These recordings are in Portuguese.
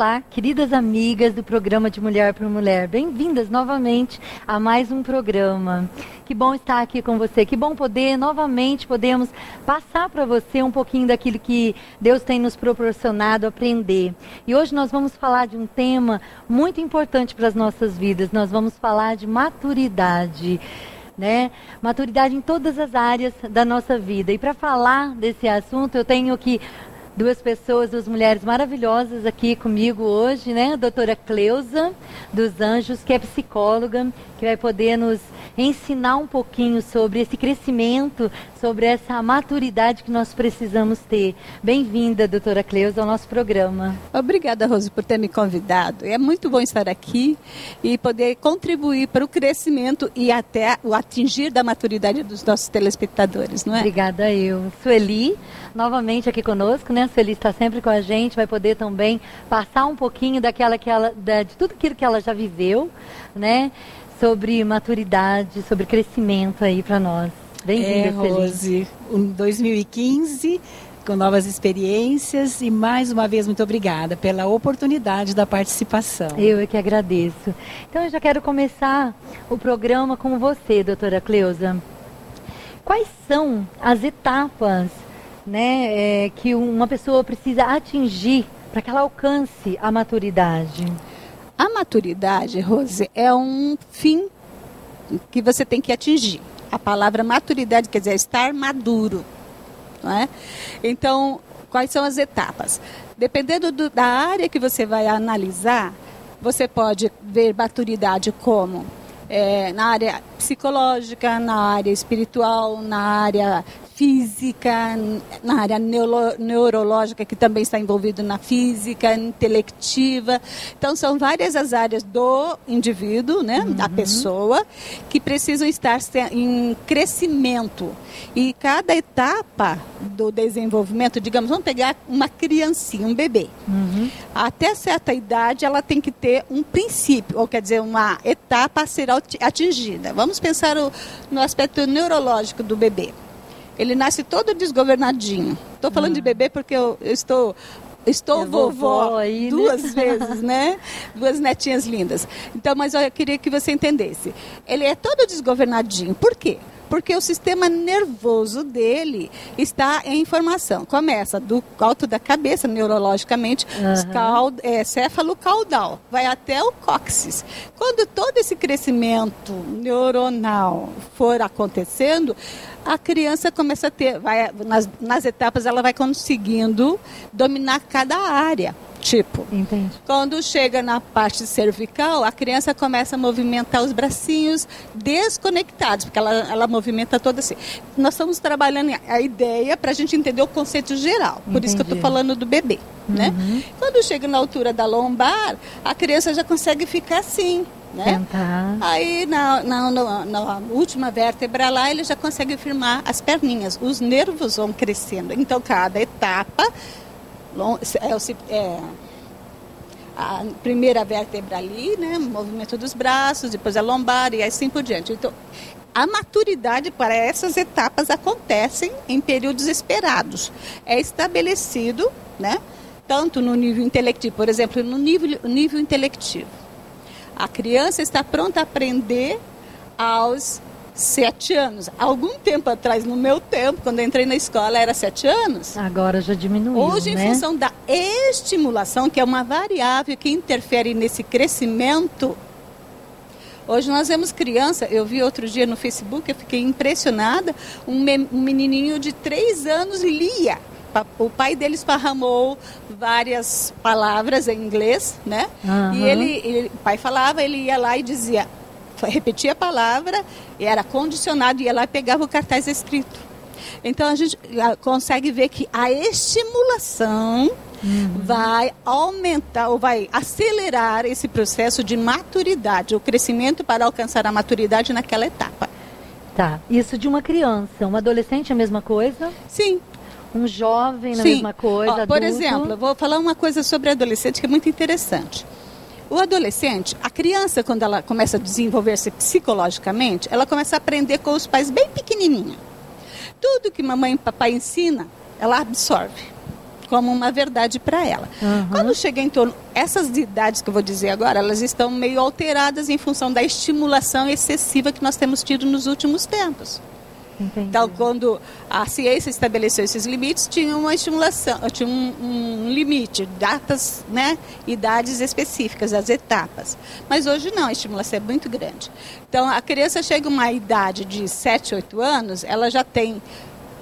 Olá, queridas amigas do programa de Mulher por Mulher. Bem-vindas novamente a mais um programa. Que bom estar aqui com você. Que bom poder, novamente, podemos passar para você um pouquinho daquilo que Deus tem nos proporcionado aprender. E hoje nós vamos falar de um tema muito importante para as nossas vidas. Nós vamos falar de maturidade. Maturidade em todas as áreas da nossa vida. E para falar desse assunto, eu tenho aqui duas mulheres maravilhosas aqui comigo hoje, A doutora Cleusa dos Anjos, que é psicóloga, que vai poder nos ensinar um pouquinho sobre esse crescimento, sobre essa maturidade que nós precisamos ter. Bem-vinda, doutora Cleusa, ao nosso programa. Obrigada, Rose, por ter me convidado. É muito bom estar aqui e poder contribuir para o crescimento e até o atingir da maturidade dos nossos telespectadores, não é? Obrigada eu. Sueli, novamente aqui conosco, A Sueli está sempre com a gente, vai poder também passar um pouquinho de tudo aquilo que ela já viveu, sobre maturidade, sobre crescimento aí para nós. Bem-vinda, Rose, 2015, com novas experiências e mais uma vez muito obrigada pela oportunidade da participação. Eu é que agradeço. Então eu já quero começar o programa com você, doutora Cleusa. Quais são as etapas que uma pessoa precisa atingir para que ela alcance a maturidade? A maturidade, Rose, é um fim que você tem que atingir. A palavra maturidade quer dizer estar maduro, não é? Então, quais são as etapas? Dependendo da área que você vai analisar, você pode ver maturidade como na área psicológica, na área espiritual, na área física, na área neurológica, que também está envolvido na física, intelectiva. Então, são várias as áreas do indivíduo, da pessoa, que precisam estar em crescimento. E cada etapa do desenvolvimento, digamos, vamos pegar uma criancinha, um bebê. Até certa idade, ela tem que ter um princípio, ou quer dizer, uma etapa a ser atingida. Vamos pensar no aspecto neurológico do bebê. Ele nasce todo desgovernadinho. Estou falando de bebê porque eu estou vovó aí, duas vezes, Duas netinhas lindas. Então, mas eu queria que você entendesse. Ele é todo desgovernadinho. Por quê? Porque o sistema nervoso dele está em formação. Começa do alto da cabeça, neurologicamente, céfalo-caudal, vai até o cóccix. Quando todo esse crescimento neuronal for acontecendo, a criança começa a ter, nas etapas ela vai conseguindo dominar cada área. Entendi. Quando chega na parte cervical, a criança começa a movimentar os bracinhos desconectados, porque ela movimenta toda assim. Nós estamos trabalhando a ideia para a gente entender o conceito geral. Por isso que eu estou falando do bebê. Quando chega na altura da lombar, a criança já consegue ficar assim. Aí na última vértebra lá, ele já consegue firmar as perninhas. Os nervos vão crescendo. Então, cada etapa... a primeira vértebra ali, movimento dos braços, depois a lombar e assim por diante. Então, a maturidade para essas etapas acontecem em períodos esperados. É estabelecido, tanto no nível intelectivo, por exemplo, no nível intelectivo. A criança está pronta a aprender aos 7 anos. Algum tempo atrás, no meu tempo, quando eu entrei na escola, era 7 anos. Agora já diminuiu, Hoje, em função da estimulação, que é uma variável que interfere nesse crescimento, hoje nós vemos criança, eu vi outro dia no Facebook, eu fiquei impressionada, um menininho de 3 anos lia. O pai dele esparramou várias palavras em inglês, E o pai falava, ele ia lá e dizia... repetia a palavra, era condicionado, ia lá e pegava o cartaz escrito. Então a gente consegue ver que a estimulação vai aumentar ou vai acelerar esse processo de maturidade, o crescimento para alcançar a maturidade naquela etapa. Tá, isso de uma criança, um adolescente é a mesma coisa? Sim. Um jovem na mesma coisa, Por exemplo, eu vou falar uma coisa sobre adolescente que é muito interessante. O adolescente, a criança, quando ela começa a desenvolver-se psicologicamente, ela começa a aprender com os pais bem pequenininha. Tudo que mamãe e papai ensina, ela absorve. como uma verdade para ela. Quando chega em torno, essas idades que eu vou dizer agora, elas estão meio alteradas em função da estimulação excessiva que nós temos tido nos últimos tempos. Entendi. Então, quando a ciência estabeleceu esses limites, tinha uma estimulação, tinha um limite, datas, né, idades específicas, as etapas. Mas hoje não, a estimulação é muito grande. Então, a criança chega a uma idade de 7, 8 anos, ela já tem,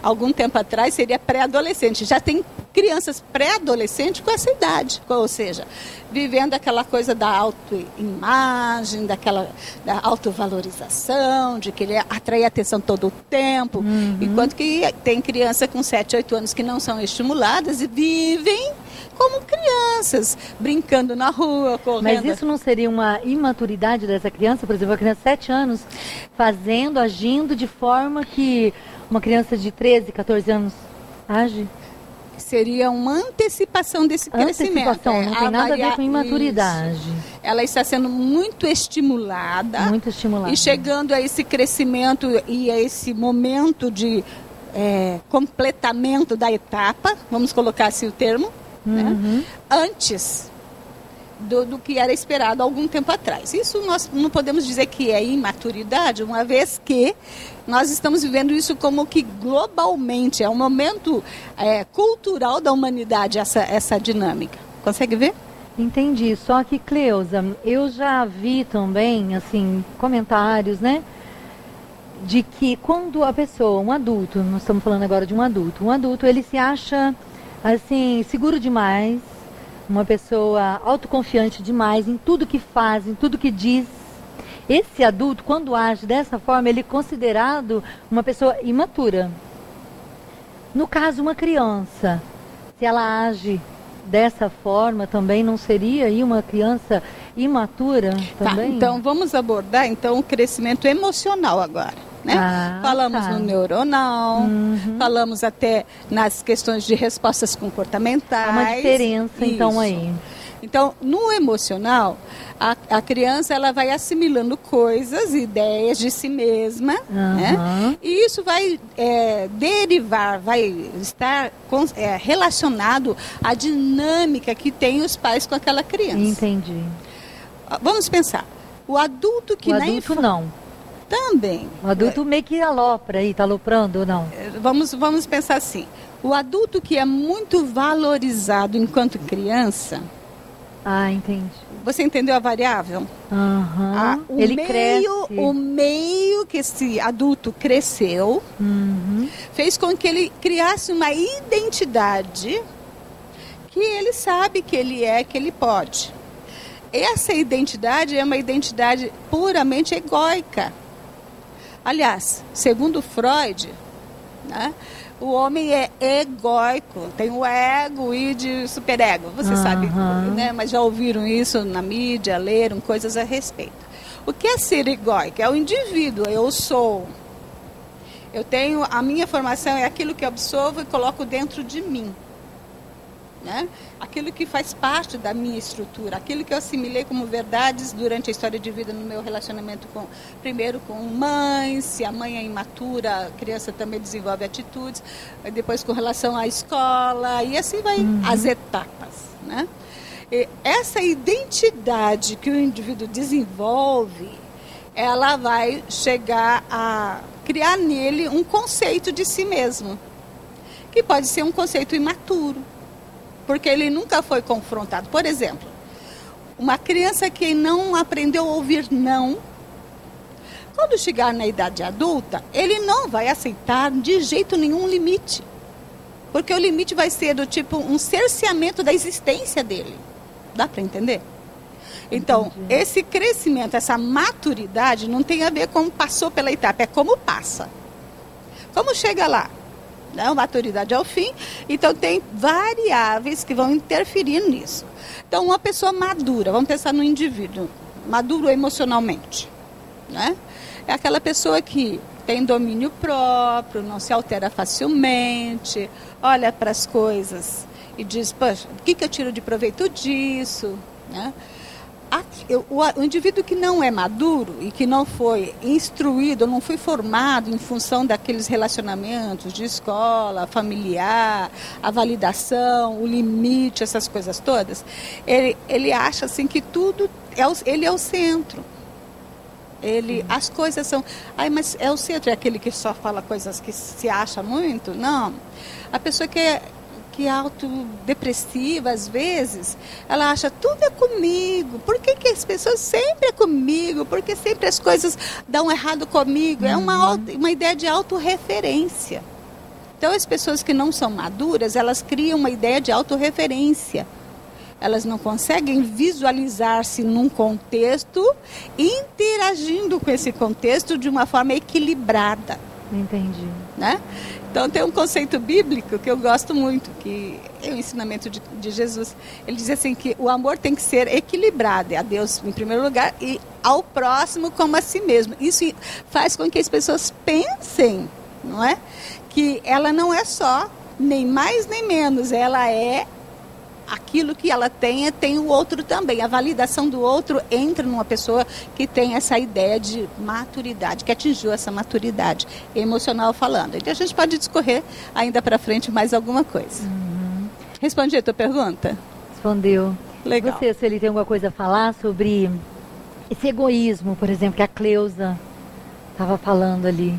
algum tempo atrás, seria pré-adolescente. Já tem crianças pré-adolescentes com essa idade, ou seja, vivendo aquela coisa da autoimagem, da autovalorização, de querer atrair atenção todo o tempo, enquanto que tem criança com 7, 8 anos que não são estimuladas e vivem como crianças, brincando na rua, correndo. Mas isso não seria uma imaturidade dessa criança? Por exemplo, a criança de 7 anos agindo de forma que uma criança de 13, 14 anos age? Seria uma antecipação desse crescimento. Antecipação, não tem nada a ver com imaturidade. Isso. Ela está sendo muito estimulada. Muito estimulada. E chegando a esse crescimento e a esse momento de completamento da etapa, vamos colocar assim o termo, né? Antes do que era esperado há algum tempo atrás. Isso nós não podemos dizer que é imaturidade, uma vez que nós estamos vivendo isso como que globalmente, é um momento cultural da humanidade, essa dinâmica. Consegue ver? Entendi. Só que, Cleusa, eu já vi também, assim, comentários, né? De que quando a pessoa, um adulto, nós estamos falando agora de um adulto ele se acha, assim, seguro demais, uma pessoa autoconfiante demais em tudo que faz, em tudo que diz. Esse adulto, quando age dessa forma, ele é considerado uma pessoa imatura. No caso, uma criança, se ela age dessa forma, também não seria aí uma criança imatura também? Tá, então vamos abordar o crescimento emocional agora. Né? Falamos no neuronal, falamos até nas questões de respostas comportamentais. Há uma diferença, então, aí. Então, no emocional, a criança ela vai assimilando coisas, ideias de si mesma, né? E isso vai derivar, vai estar relacionado à dinâmica que tem os pais com aquela criança. Entendi. Vamos pensar, o adulto que não. Também. O adulto meio que alopra aí, está aloprando ou não? Vamos pensar assim. O adulto que é muito valorizado enquanto criança... Entendi. Você entendeu a variável? Ele cresce. O meio que esse adulto cresceu fez com que ele criasse uma identidade que ele sabe que ele que ele pode. Essa identidade é uma identidade puramente egóica. Aliás, segundo Freud, né, o homem é egóico, tem o ego e de superego, você sabe, né, mas já ouviram isso na mídia, leram coisas a respeito. O que é ser egóico? É o indivíduo, eu sou. Eu tenho, a minha formação é aquilo que eu absorvo e coloco dentro de mim. Né? Aquilo que faz parte da minha estrutura, aquilo que eu assimilei como verdades durante a história de vida no meu relacionamento primeiro com mãe, se a mãe é imatura, a criança também desenvolve atitudes, depois com relação à escola, e assim vai as etapas. Né? E essa identidade que o indivíduo desenvolve, ela vai chegar a criar nele um conceito de si mesmo, que pode ser um conceito imaturo, porque ele nunca foi confrontado. Por exemplo, uma criança que não aprendeu a ouvir não, quando chegar na idade adulta, ele não vai aceitar de jeito nenhum limite. Porque o limite vai ser do tipo um cerceamento da existência dele. Dá para entender? Então, esse crescimento, essa maturidade não tem a ver com como passou pela etapa, é como passa. Como chega lá? A maturidade ao fim, então tem variáveis que vão interferir nisso. Então, uma pessoa madura, vamos pensar no indivíduo, maduro emocionalmente, né? É aquela pessoa que tem domínio próprio, não se altera facilmente, olha para as coisas e diz, poxa, o que eu tiro de proveito disso? Né? O indivíduo que não é maduro e que não foi instruído, não foi formado em função daqueles relacionamentos de escola, familiar, a validação, o limite, essas coisas todas, ele acha assim que tudo ele é o centro. As coisas são... mas é o centro, é aquele que só fala coisas que se acha muito? Não. A pessoa que é autodepressiva, às vezes, ela acha, tudo é comigo. Por que as pessoas sempre é comigo? Por que sempre as coisas dão errado comigo? É uma ideia de autorreferência. Então, as pessoas que não são maduras, elas criam uma ideia de autorreferência. Elas não conseguem visualizar-se num contexto, interagindo com esse contexto de uma forma equilibrada. Entendi. Né? Então tem um conceito bíblico que eu gosto muito, que é o ensinamento de Jesus. Ele diz assim que o amor tem que ser equilibrado, a Deus em primeiro lugar e ao próximo como a si mesmo. Isso faz com que as pessoas pensem, não é? Que ela não é só, nem mais nem menos, ela é aquilo que ela tem o outro também. A validação do outro entra numa pessoa que tem essa ideia de maturidade, que atingiu essa maturidade emocional falando. Então a gente pode discorrer ainda para frente mais alguma coisa. Respondi a tua pergunta? Respondeu. Legal. Você, se ele tem alguma coisa a falar sobre esse egoísmo, por exemplo, que a Cleusa estava falando ali.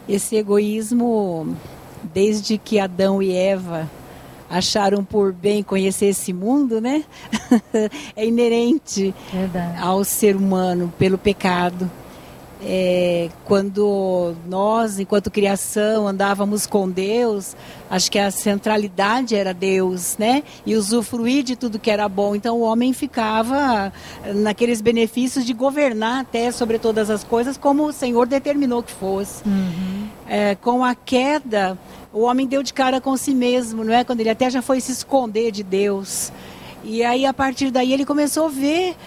Esse egoísmo, desde que Adão e Eva acharam por bem conhecer esse mundo, né? É inerente ao ser humano pelo pecado. Quando nós, enquanto criação, andávamos com Deus, acho que a centralidade era Deus, né? E usufruir de tudo que era bom. Então o homem ficava naqueles benefícios de governar até sobre todas as coisas, como o Senhor determinou que fosse. Com a queda, o homem deu de cara com si mesmo, não é? Quando ele até já foi se esconder de Deus. E aí, a partir daí, ele começou a ver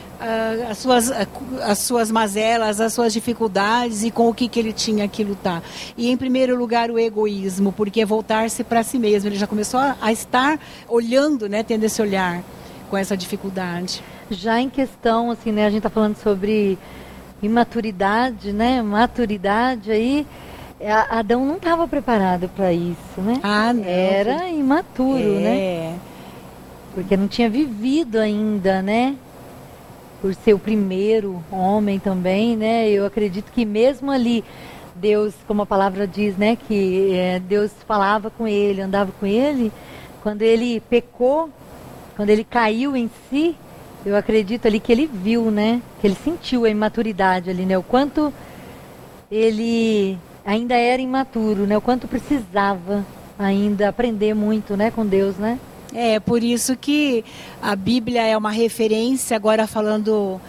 as suas mazelas, as suas dificuldades e com o que ele tinha que lutar. E, em primeiro lugar, o egoísmo, porque é voltar-se para si mesmo. Ele já começou a estar olhando, né? Tendo esse olhar com essa dificuldade. Já em questão, assim, né? A gente está falando sobre imaturidade, né? Maturidade aí... Adão não estava preparado para isso, né? Não. Era imaturo, né? Porque não tinha vivido ainda, né? Por ser o primeiro homem também, né? Eu acredito que mesmo ali, Deus, como a palavra diz, né? Que Deus falava com ele, andava com ele. Quando ele pecou, quando ele caiu em si, eu acredito ali que ele viu, né? Que ele sentiu a imaturidade ali, né? O quanto ele... ainda era imaturo, né? O quanto precisava ainda aprender muito, né, com Deus, né? Por isso que a Bíblia é uma referência, agora falando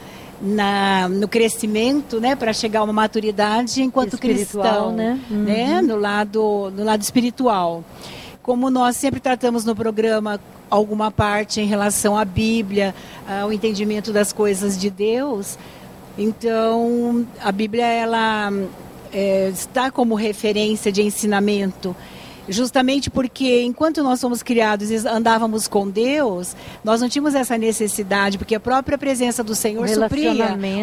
no crescimento, né, para chegar a uma maturidade enquanto cristão, né? No lado espiritual. Como nós sempre tratamos no programa alguma parte em relação à Bíblia, ao entendimento das coisas de Deus, então a Bíblia ela está como referência de ensinamento, justamente porque enquanto nós somos criados e andávamos com Deus, nós não tínhamos essa necessidade, porque a própria presença do Senhor supria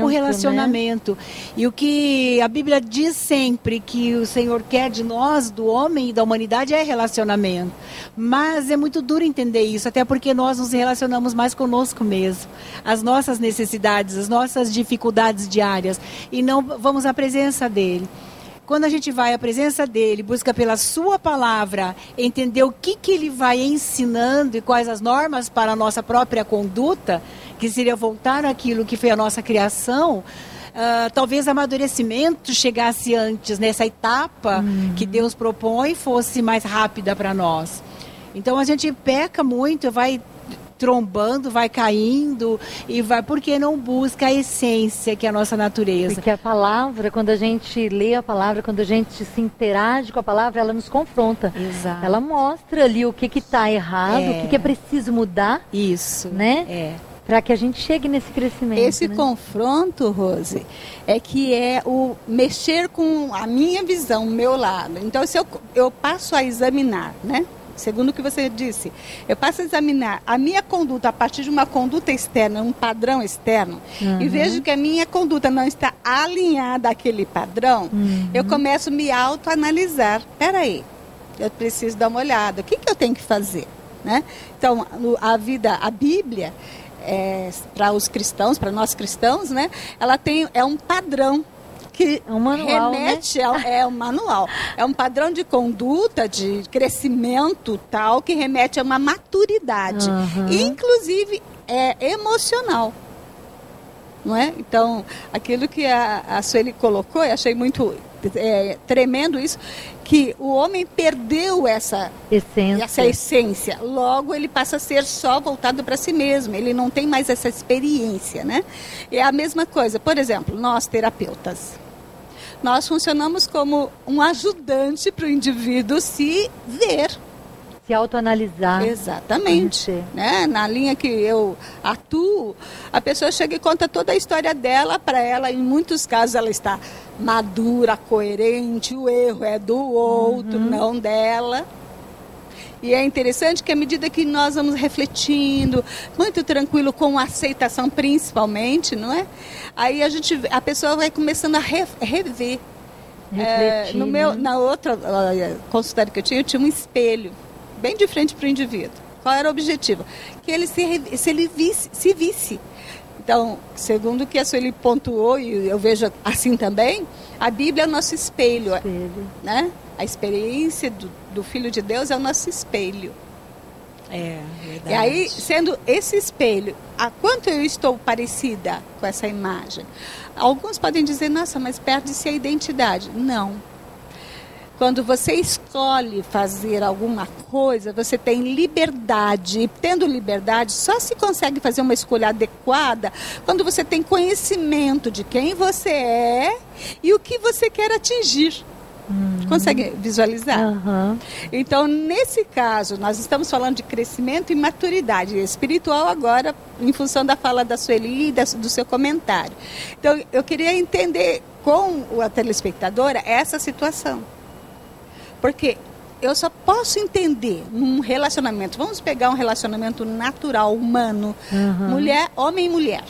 o relacionamento. Né? E o que a Bíblia diz sempre que o Senhor quer de nós, do homem e da humanidade, é relacionamento. Mas é muito duro entender isso, até porque nós nos relacionamos mais conosco mesmo. As nossas necessidades, as nossas dificuldades diárias, e não vamos à presença dele. Quando a gente vai à presença dele, busca pela sua palavra, entender o que ele vai ensinando e quais as normas para a nossa própria conduta, que seria voltar àquilo que foi a nossa criação, talvez amadurecimento chegasse antes, nessa etapa que Deus propõe, fosse mais rápida para nós. Então a gente peca muito, vai trombando, vai caindo e vai, porque não busca a essência que é a nossa natureza. Porque a palavra, quando a gente lê a palavra, quando a gente se interage com a palavra, ela nos confronta. Exato. Ela mostra ali o que está errado, o que é preciso mudar. Isso. Né? Para que a gente chegue nesse crescimento. Esse confronto, Rose, é que é o mexer com a minha visão, o meu lado. Então, se eu passo a examinar, né? segundo o que você disse, eu passo a examinar a minha conduta a partir de uma conduta externa, um padrão externo, e vejo que a minha conduta não está alinhada àquele padrão, eu começo a me autoanalisar. Peraí, eu preciso dar uma olhada, o que eu tenho que fazer? Né? Então, a Bíblia, para os cristãos, para nós cristãos, né, ela é um padrão que é um manual, remete né? É um manual, é um padrão de conduta, de crescimento tal, que remete a uma maturidade, inclusive emocional, não é? Então, aquilo que a Sueli colocou, eu achei muito tremendo isso, que o homem perdeu essa essência, logo ele passa a ser só voltado para si mesmo, ele não tem mais essa experiência, né? É a mesma coisa, por exemplo, nós terapeutas, nós funcionamos como um ajudante para o indivíduo se ver, se autoanalisar. Exatamente. Né? Na linha que eu atuo, a pessoa chega e conta toda a história dela para ela. Em muitos casos ela está madura, coerente, o erro é do outro, não dela. E é interessante que à medida que nós vamos refletindo, muito tranquilo, com aceitação principalmente, não é? Aí a pessoa vai começando a rever. Na outra consultório que eu tinha um espelho bem de frente para o indivíduo. Qual era o objetivo? Que ele se visse. Então, segundo o que a Sueli pontuou, e eu vejo assim também, a Bíblia é o nosso espelho. Né? A experiência do Filho de Deus é o nosso espelho. Verdade. E aí, sendo esse espelho, a quanto eu estou parecida com essa imagem? Alguns podem dizer, nossa, mas perde-se a identidade. Não. Quando você escolhe fazer alguma coisa, você tem liberdade. E tendo liberdade, só se consegue fazer uma escolha adequada quando você tem conhecimento de quem você é e o que você quer atingir. Consegue visualizar? Então, nesse caso, nós estamos falando de crescimento e maturidade espiritual agora, em função da fala da Sueli e do seu comentário. Então, eu queria entender com a telespectadora essa situação. Porque eu só posso entender num relacionamento, vamos pegar um relacionamento natural, humano, homem e mulher.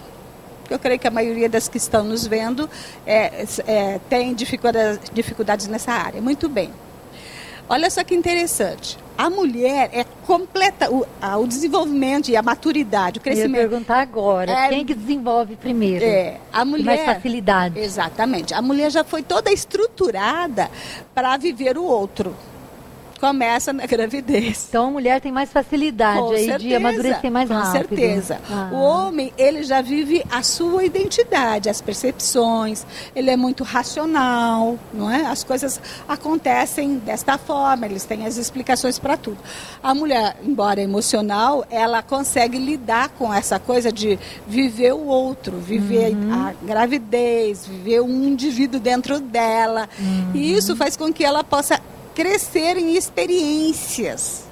Eu creio que a maioria das que estão nos vendo tem dificuldades nessa área. Muito bem. Olha só que interessante. A mulher é completa, o desenvolvimento e a maturidade, o crescimento. Eu ia perguntar agora, quem que desenvolve primeiro? A mulher. Mais facilidade. Exatamente. A mulher já foi toda estruturada para viver o outro. Começa na gravidez. Então a mulher tem mais facilidade aí de amadurecer mais rápido. Com certeza. O homem, ele já vive a sua identidade, as percepções, ele é muito racional, não é? As coisas acontecem desta forma, eles têm as explicações para tudo. A mulher, embora emocional, ela consegue lidar com essa coisa de viver o outro, viver a gravidez, viver um indivíduo dentro dela. E isso faz com que ela possa crescer em experiências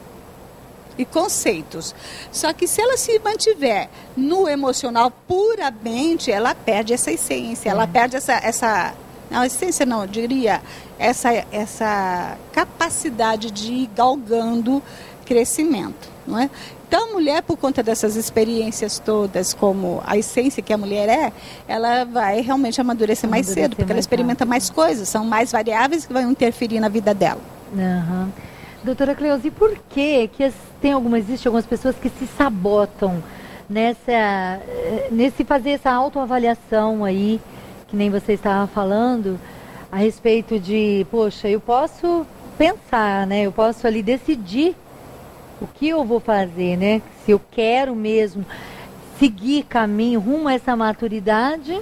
e conceitos. Só que se ela se mantiver no emocional puramente, ela perde essa essência, ela perde não, essência não, eu diria, essa capacidade de ir galgando crescimento, não é? Então, a mulher, por conta dessas experiências todas, como a essência que a mulher ela vai realmente amadurecer mais cedo, porque ela experimenta mais coisas, são mais variáveis que vão interferir na vida dela. Doutora Cleusa, e por que existem algumas pessoas que se sabotam nesse fazer essa autoavaliação aí, que nem você estava falando, a respeito de, poxa, eu posso pensar, né? Eu posso ali decidir o que eu vou fazer, né? Se eu quero mesmo seguir caminho rumo a essa maturidade,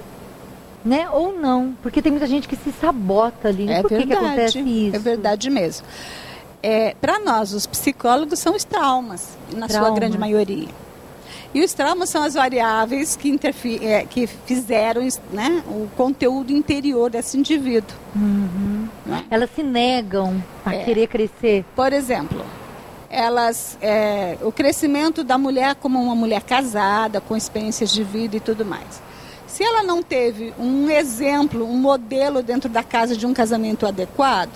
né? Ou não. Porque tem muita gente que se sabota ali. Por que acontece isso? É verdade mesmo. Para nós, os psicólogos, são os traumas, sua grande maioria. E os traumas são as variáveis que fizeram, né, o conteúdo interior desse indivíduo. Né? Elas se negam a querer crescer. Por exemplo, o crescimento da mulher como uma mulher casada, com experiências de vida e tudo mais. Se ela não teve um exemplo, um modelo dentro da casa de um casamento adequado,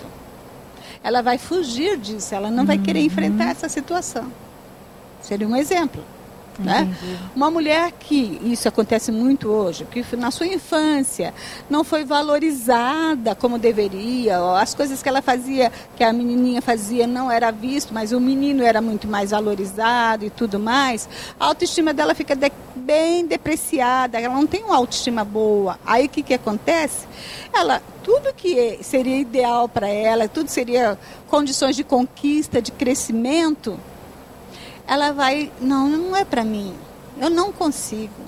ela vai fugir disso, ela não vai querer enfrentar essa situação. Seria um exemplo. Né? Uma mulher que, isso acontece muito hoje, que na sua infância não foi valorizada como deveria, ou as coisas que ela fazia, que a menininha fazia, não era visto, mas o menino era muito mais valorizado e tudo mais, a autoestima dela fica bem depreciada, ela não tem uma autoestima boa. Aí o que acontece? Tudo que seria ideal para ela, tudo seria condições de conquista, de crescimento, ela vai, não é para mim, eu não consigo,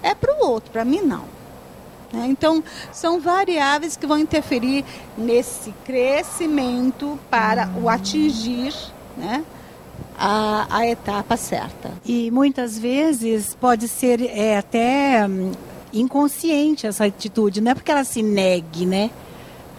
é para o outro, para mim não. Então, são variáveis que vão interferir nesse crescimento para o atingir, né, a etapa certa. E muitas vezes pode ser até inconsciente essa atitude, não é porque ela se negue, né?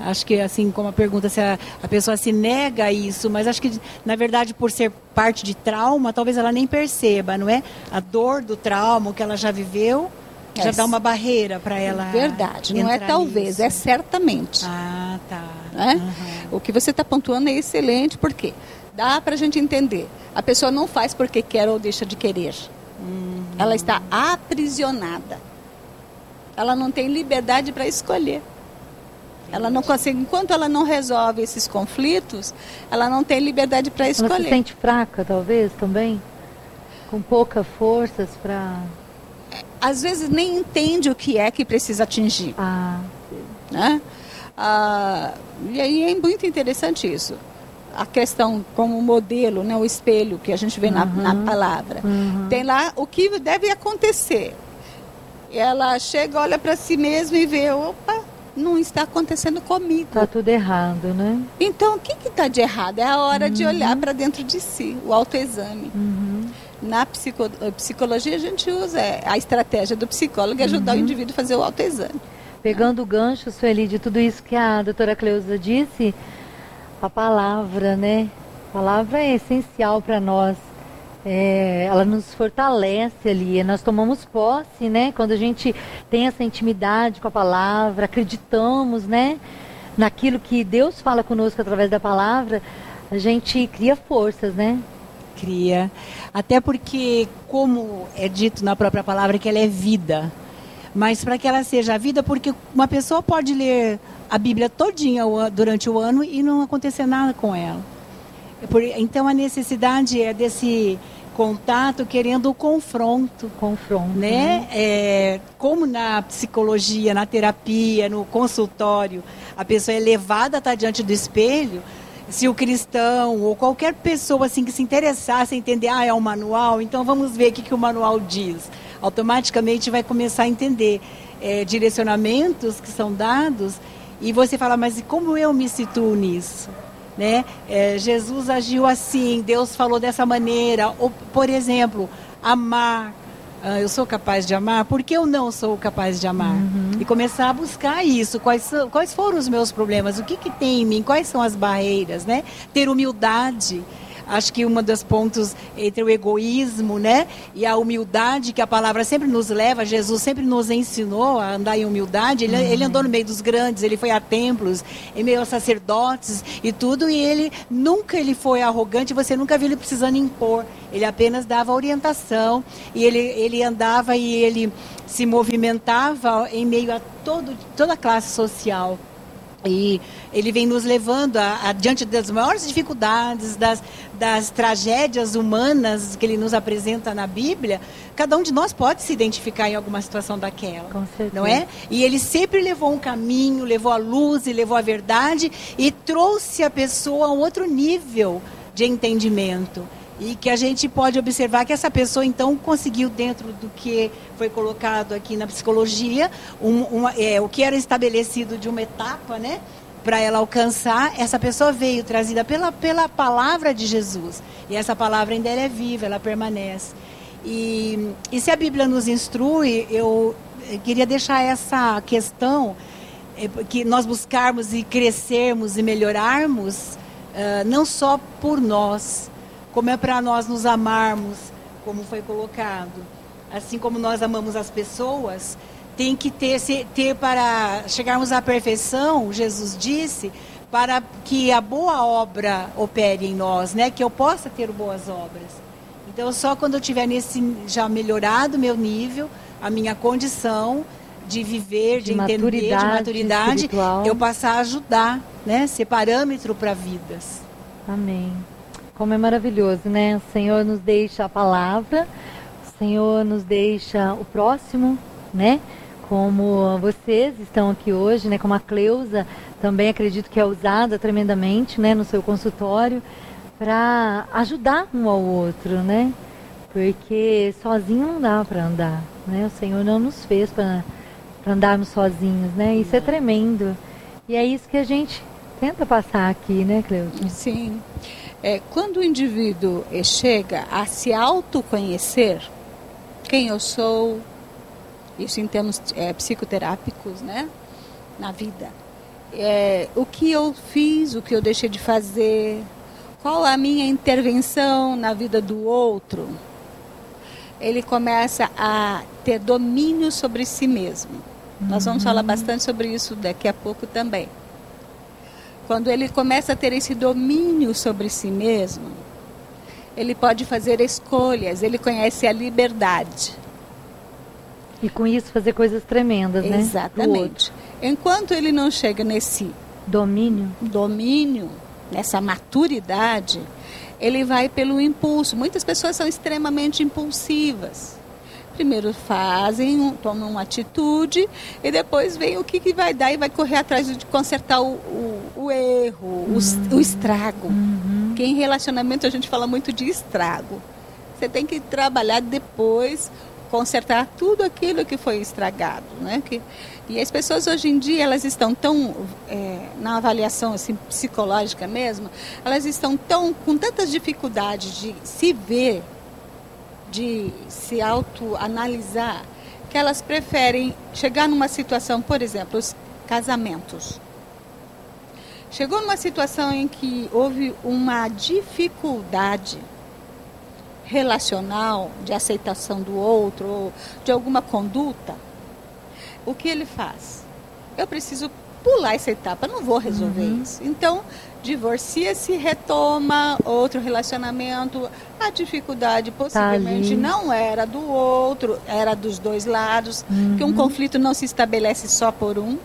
Acho que, assim como a pergunta, se a pessoa se nega a isso, mas acho que, na verdade, por ser parte de trauma, talvez ela nem perceba, não é? A dor do trauma, o que ela já viveu, já dá uma barreira para ela. Verdade, não é talvez, nisso. É certamente. Ah, tá. Né? Uhum. O que você está pontuando é excelente, porque dá para a gente entender. A pessoa não faz porque quer ou deixa de querer. Uhum. Ela está aprisionada. Ela não tem liberdade para escolher. Ela não consegue, enquanto ela não resolve esses conflitos, ela não tem liberdade para escolher. Ela se sente fraca, talvez, também? Com poucas forças para... Às vezes nem entende o que é que precisa atingir. Né? E aí é muito interessante isso. A questão como modelo, né, o espelho que a gente vê na palavra. Tem lá o que deve acontecer. E ela chega, olha para si mesma e vê, opa, não está acontecendo comigo. Está tudo errado, né? Então, o que está de errado? É a hora de olhar para dentro de si, o autoexame. Na psicologia, a gente usa a estratégia do psicólogo e ajudar o indivíduo a fazer o autoexame. Pegando o gancho, Sueli, de tudo isso que a doutora Cleusa disse, a palavra, né? A palavra é essencial para nós. Ela nos fortalece ali, nós tomamos posse, né? Quando a gente tem essa intimidade com a palavra, acreditamos, né? Naquilo que Deus fala conosco através da palavra, a gente cria forças, né? Cria, até porque, como é dito na própria palavra, que ela é vida, mas para que ela seja vida, porque uma pessoa pode ler a Bíblia todinha durante o ano e não acontecer nada com ela. Então a necessidade é desse contato, querendo o confronto, né? Como na psicologia, na terapia, no consultório, a pessoa é levada a estar diante do espelho. Se o cristão ou qualquer pessoa assim que se interessasse em entender, é um manual, então vamos ver o que o manual diz. Automaticamente vai começar a entender direcionamentos que são dados e você fala, mas como eu me situo nisso? Né? Jesus agiu assim, Deus falou dessa maneira, ou, por exemplo, amar, eu sou capaz de amar, por que eu não sou capaz de amar? E começar a buscar isso, quais foram os meus problemas, o que tem em mim, quais são as barreiras, né? Ter humildade. Acho que um dos pontos entre o egoísmo, né, e a humildade, que a palavra sempre nos leva, Jesus sempre nos ensinou a andar em humildade. Ele andou no meio dos grandes, ele foi a templos, em meio aos sacerdotes e tudo, e ele nunca foi arrogante, você nunca viu ele precisando impor. Ele apenas dava orientação, e ele andava e ele se movimentava em meio a toda a classe social. E ele vem nos levando diante das maiores dificuldades, das tragédias humanas que ele nos apresenta na Bíblia. Cada um de nós pode se identificar em alguma situação daquela, com certeza. Não é? E ele sempre levou um caminho, levou a luz e levou a verdade e trouxe a pessoa a um outro nível de entendimento. E que a gente pode observar que essa pessoa, então, conseguiu, dentro do que foi colocado aqui na psicologia, o que era estabelecido de uma etapa, né, para ela alcançar, essa pessoa veio trazida pela palavra de Jesus. E essa palavra ainda é viva, ela permanece. E se a Bíblia nos instrui, eu queria deixar essa questão, que nós buscarmos e crescermos e melhorarmos, não só por nós, como é para nós nos amarmos, como foi colocado. Assim como nós amamos as pessoas, tem que ter para chegarmos à perfeição, Jesus disse, para que a boa obra opere em nós, né? Que eu possa ter boas obras. Então, só quando eu tiver já melhorado meu nível, a minha condição de viver, de entender, de maturidade, eu passar a ajudar, né? Ser parâmetro para vidas. Amém. Como é maravilhoso, né? O Senhor nos deixa a palavra, o Senhor nos deixa o próximo, né? Como vocês estão aqui hoje, né? Como a Cleusa, também acredito que é usada tremendamente, né? No seu consultório, para ajudar um ao outro, né? Porque sozinho não dá para andar, né? O Senhor não nos fez para andarmos sozinhos, né? Isso é tremendo. E é isso que a gente tenta passar aqui, né, Cleusa? Sim. Quando o indivíduo chega a se autoconhecer, quem eu sou, isso em termos psicoterápicos, né, na vida, o que eu fiz, o que eu deixei de fazer, qual a minha intervenção na vida do outro, ele começa a ter domínio sobre si mesmo. Nós vamos falar bastante sobre isso daqui a pouco também. Quando ele começa a ter esse domínio sobre si mesmo, ele pode fazer escolhas, ele conhece a liberdade. E com isso fazer coisas tremendas, né? Exatamente. Enquanto ele não chega nesse domínio, nessa maturidade, ele vai pelo impulso. Muitas pessoas são extremamente impulsivas. Primeiro tomam uma atitude e depois vem o que vai dar e vai correr atrás de consertar o erro, o estrago. Porque em relacionamento a gente fala muito de estrago. Você tem que trabalhar depois, consertar tudo aquilo que foi estragado, né? E as pessoas hoje em dia, elas estão tão, na avaliação assim, psicológica mesmo, elas estão com tantas dificuldades de se ver, de se autoanalisar, que elas preferem chegar numa situação, por exemplo, os casamentos. Chegou numa situação em que houve uma dificuldade relacional, de aceitação do outro, ou de alguma conduta, o que ele faz? Eu preciso pular essa etapa, não vou resolver isso. Então, divorcia-se, retoma outro relacionamento. A dificuldade possivelmente não era do outro, era dos dois lados, que um conflito não se estabelece só por um,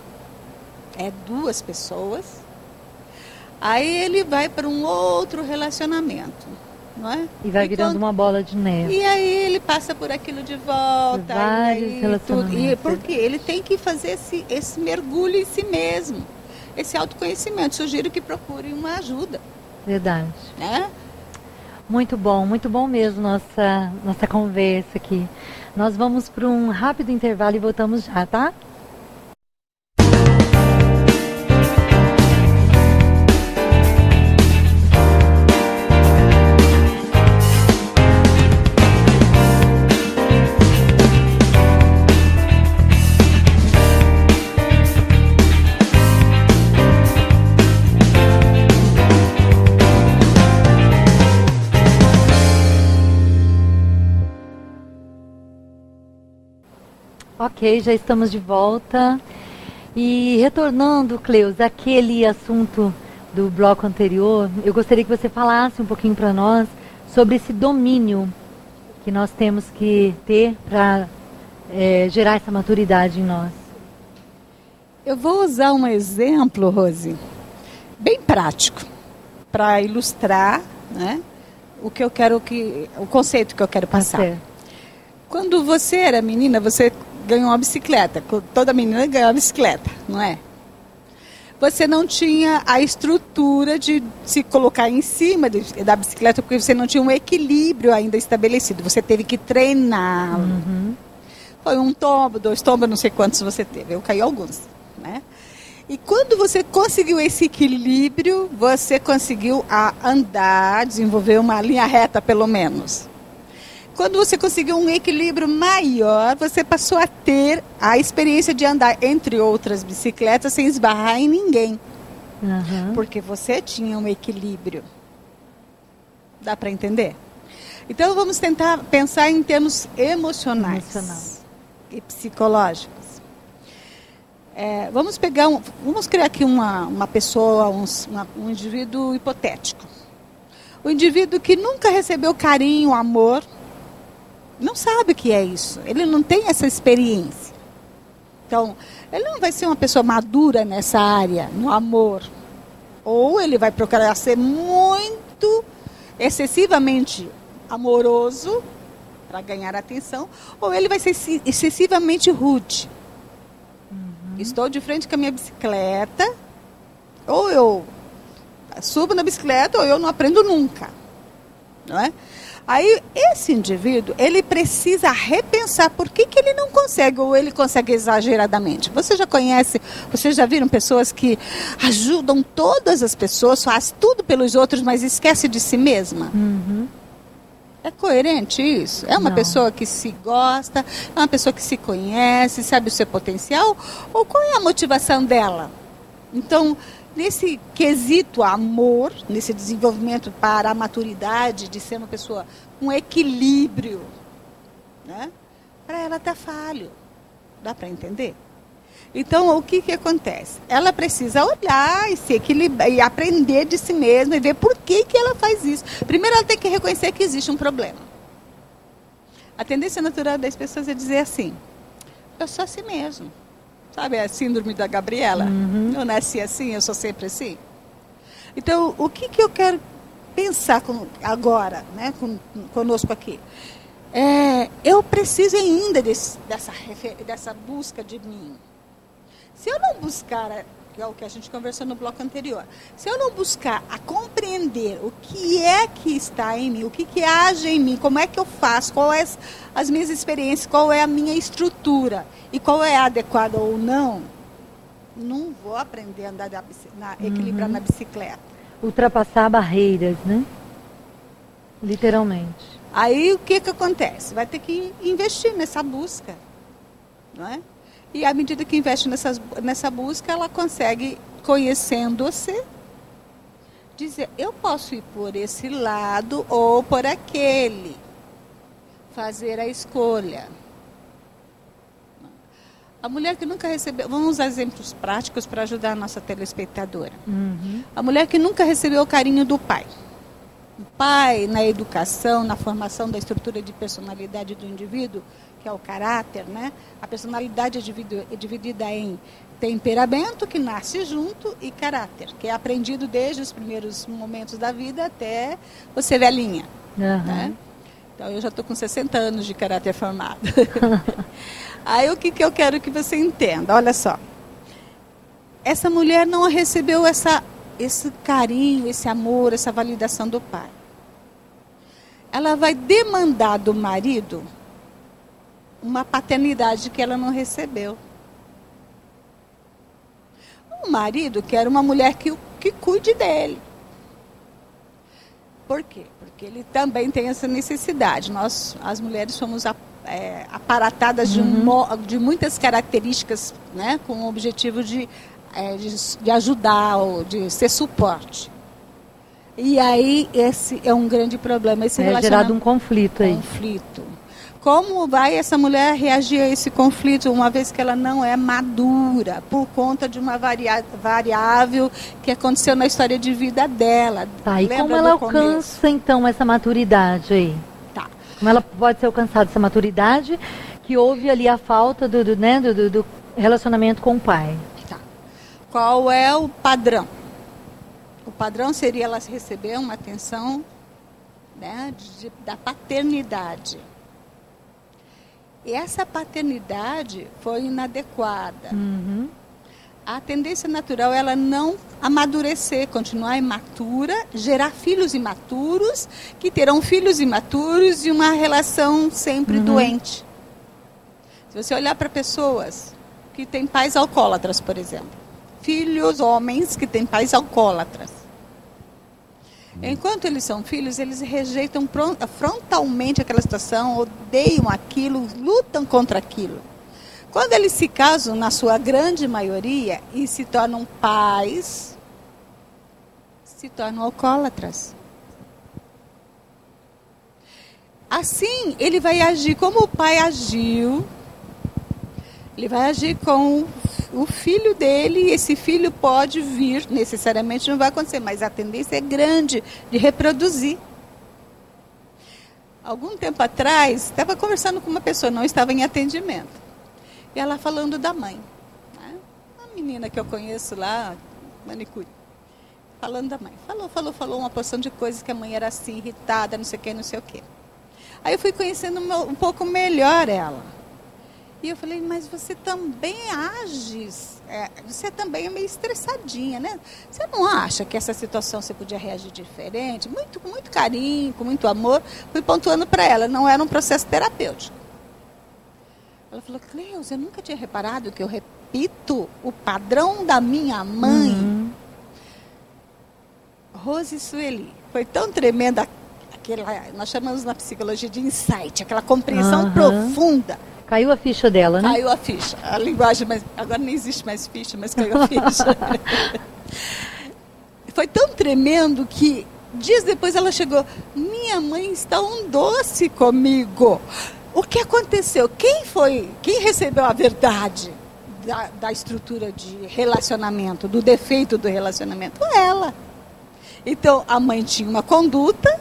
é duas pessoas. Aí ele vai para um outro relacionamento, não é? E vai virando uma bola de neve. E aí ele passa por aquilo de volta. Vários relacionamentos. Porque ele tem que fazer esse mergulho em si mesmo. Esse autoconhecimento. Sugiro que procure uma ajuda. Verdade. Né? Muito bom mesmo nossa conversa aqui. Nós vamos para um rápido intervalo e voltamos já, tá? Ok, já estamos de volta. E retornando, Cleusa, aquele assunto do bloco anterior, eu gostaria que você falasse um pouquinho para nós sobre esse domínio que nós temos que ter para gerar essa maturidade em nós. Eu vou usar um exemplo, Rose, bem prático, para ilustrar, né, o conceito que eu quero passar. Quando você era menina, você ganhou uma bicicleta. Toda menina ganhou uma bicicleta, não é? Você não tinha a estrutura de se colocar em cima da bicicleta, porque você não tinha um equilíbrio ainda estabelecido. Você teve que treinar. Foi um tombo, 2 tombos, não sei quantos você teve. Eu caí alguns, né? E quando você conseguiu esse equilíbrio, você conseguiu andar, desenvolver uma linha reta, pelo menos. Quando você conseguiu um equilíbrio maior, você passou a ter a experiência de andar entre outras bicicletas sem esbarrar em ninguém. Porque você tinha um equilíbrio. Dá para entender? Então vamos tentar pensar em termos emocionais e psicológicos. Vamos criar aqui uma pessoa, um indivíduo hipotético. O indivíduo que nunca recebeu carinho, amor, não sabe o que é isso. Ele não tem essa experiência. Então, ele não vai ser uma pessoa madura nessa área, no amor. Ou ele vai procurar ser muito, excessivamente amoroso, para ganhar atenção, ou ele vai ser excessivamente rude. Estou de frente com a minha bicicleta, ou eu subo na bicicleta, ou eu não aprendo nunca. Não é? Aí, esse indivíduo, ele precisa repensar por que ele não consegue, ou ele consegue exageradamente. Vocês já viram pessoas que ajudam todas as pessoas, faz tudo pelos outros, mas esquece de si mesma? É coerente isso? É uma pessoa que se gosta, é uma pessoa que se conhece, sabe o seu potencial? Ou qual é a motivação dela? Então, nesse quesito amor, nesse desenvolvimento para a maturidade, de ser uma pessoa com equilíbrio, né? Para ela está falho. Dá para entender? Então, o que acontece? Ela precisa olhar e se equilibrar e aprender de si mesma e ver por que ela faz isso. Primeiro, ela tem que reconhecer que existe um problema. A tendência natural das pessoas é dizer assim: eu sou assim mesmo. Sabe a síndrome da Gabriela? Eu nasci assim, eu sou sempre assim. Então, o que eu quero pensar agora, né, conosco aqui? Eu preciso ainda dessa busca de mim. Se eu não buscar, é o que a gente conversou no bloco anterior, se eu não buscar a compreender o que é que está em mim, o que age em mim, como é que eu faço, quais as minhas experiências, qual é a minha estrutura e qual é adequada ou não vou aprender a andar equilibrar na bicicleta. Ultrapassar barreiras, né? Literalmente. Aí o que acontece? Vai ter que investir nessa busca, não é? E à medida que investe nessa busca, ela consegue, conhecendo-se, dizer: eu posso ir por esse lado ou por aquele. Fazer a escolha. A mulher que nunca recebeu... Vamos usar exemplos práticos para ajudar a nossa telespectadora. A mulher que nunca recebeu o carinho do pai. O pai, na educação, na formação da estrutura de personalidade do indivíduo, que é o caráter, né? A personalidade é dividida em temperamento, que nasce junto, e caráter, que é aprendido desde os primeiros momentos da vida até você velhinha. Né? Então, eu já estou com 60 anos de caráter formado. Aí, o que eu quero que você entenda? Olha só. Essa mulher não recebeu esse carinho, esse amor, essa validação do pai. Ela vai demandar do marido uma paternidade que ela não recebeu. O marido quer uma mulher que cuide dele. Por quê? Porque ele também tem essa necessidade. Nós, as mulheres, somos aparatadas de muitas características, né, com o objetivo de ajudar, ou de ser suporte. E aí, esse é um grande problema. É gerado um conflito aí. Como vai essa mulher reagir a esse conflito, uma vez que ela não é madura, por conta de uma variável que aconteceu na história de vida dela? Tá, e como ela alcança, então, essa maturidade aí? Tá. Como ela pode ser alcançada essa maturidade, que houve ali a falta do relacionamento com o pai? Tá. Qual é o padrão? O padrão seria ela receber uma atenção, né, da paternidade. E essa paternidade foi inadequada. A tendência natural é ela não amadurecer, continuar imatura, gerar filhos imaturos, que terão filhos imaturos e uma relação sempre doente. Se você olhar para pessoas que têm pais alcoólatras, por exemplo, filhos, homens que têm pais alcoólatras, enquanto eles são filhos, eles rejeitam frontalmente aquela situação, odeiam aquilo, lutam contra aquilo. Quando eles se casam, na sua grande maioria, e se tornam pais, se tornam alcoólatras. Assim, ele vai agir como o pai agiu, ele vai agir com o filho dele, esse filho pode vir, necessariamente não vai acontecer, mas a tendência é grande de reproduzir. Algum tempo atrás, estava conversando com uma pessoa, não estava em atendimento, e ela falando da mãe, né? Uma menina que eu conheço lá, manicure, falando da mãe. Falou uma porção de coisas, que a mãe era assim, irritada, não sei o quê. Aí eu fui conhecendo um pouco melhor ela. E eu falei, mas você também age, você também é meio estressadinha, né? Você não acha que essa situação você podia reagir diferente? Com muito carinho, com muito amor. Fui pontuando para ela, não era um processo terapêutico. Ela falou, Cleusa, eu nunca tinha reparado que eu repito o padrão da minha mãe. Uhum. Rose e Sueli, foi tão tremenda, nós chamamos na psicologia de insight, aquela compreensão profunda. Caiu a ficha dela, né? Caiu a ficha. A linguagem, agora não existe mais ficha, mas caiu a ficha. Foi tão tremendo que dias depois ela chegou, minha mãe está um doce comigo. O que aconteceu? Quem recebeu a verdade da estrutura de relacionamento, do defeito do relacionamento? Ela. Então, a mãe tinha uma conduta,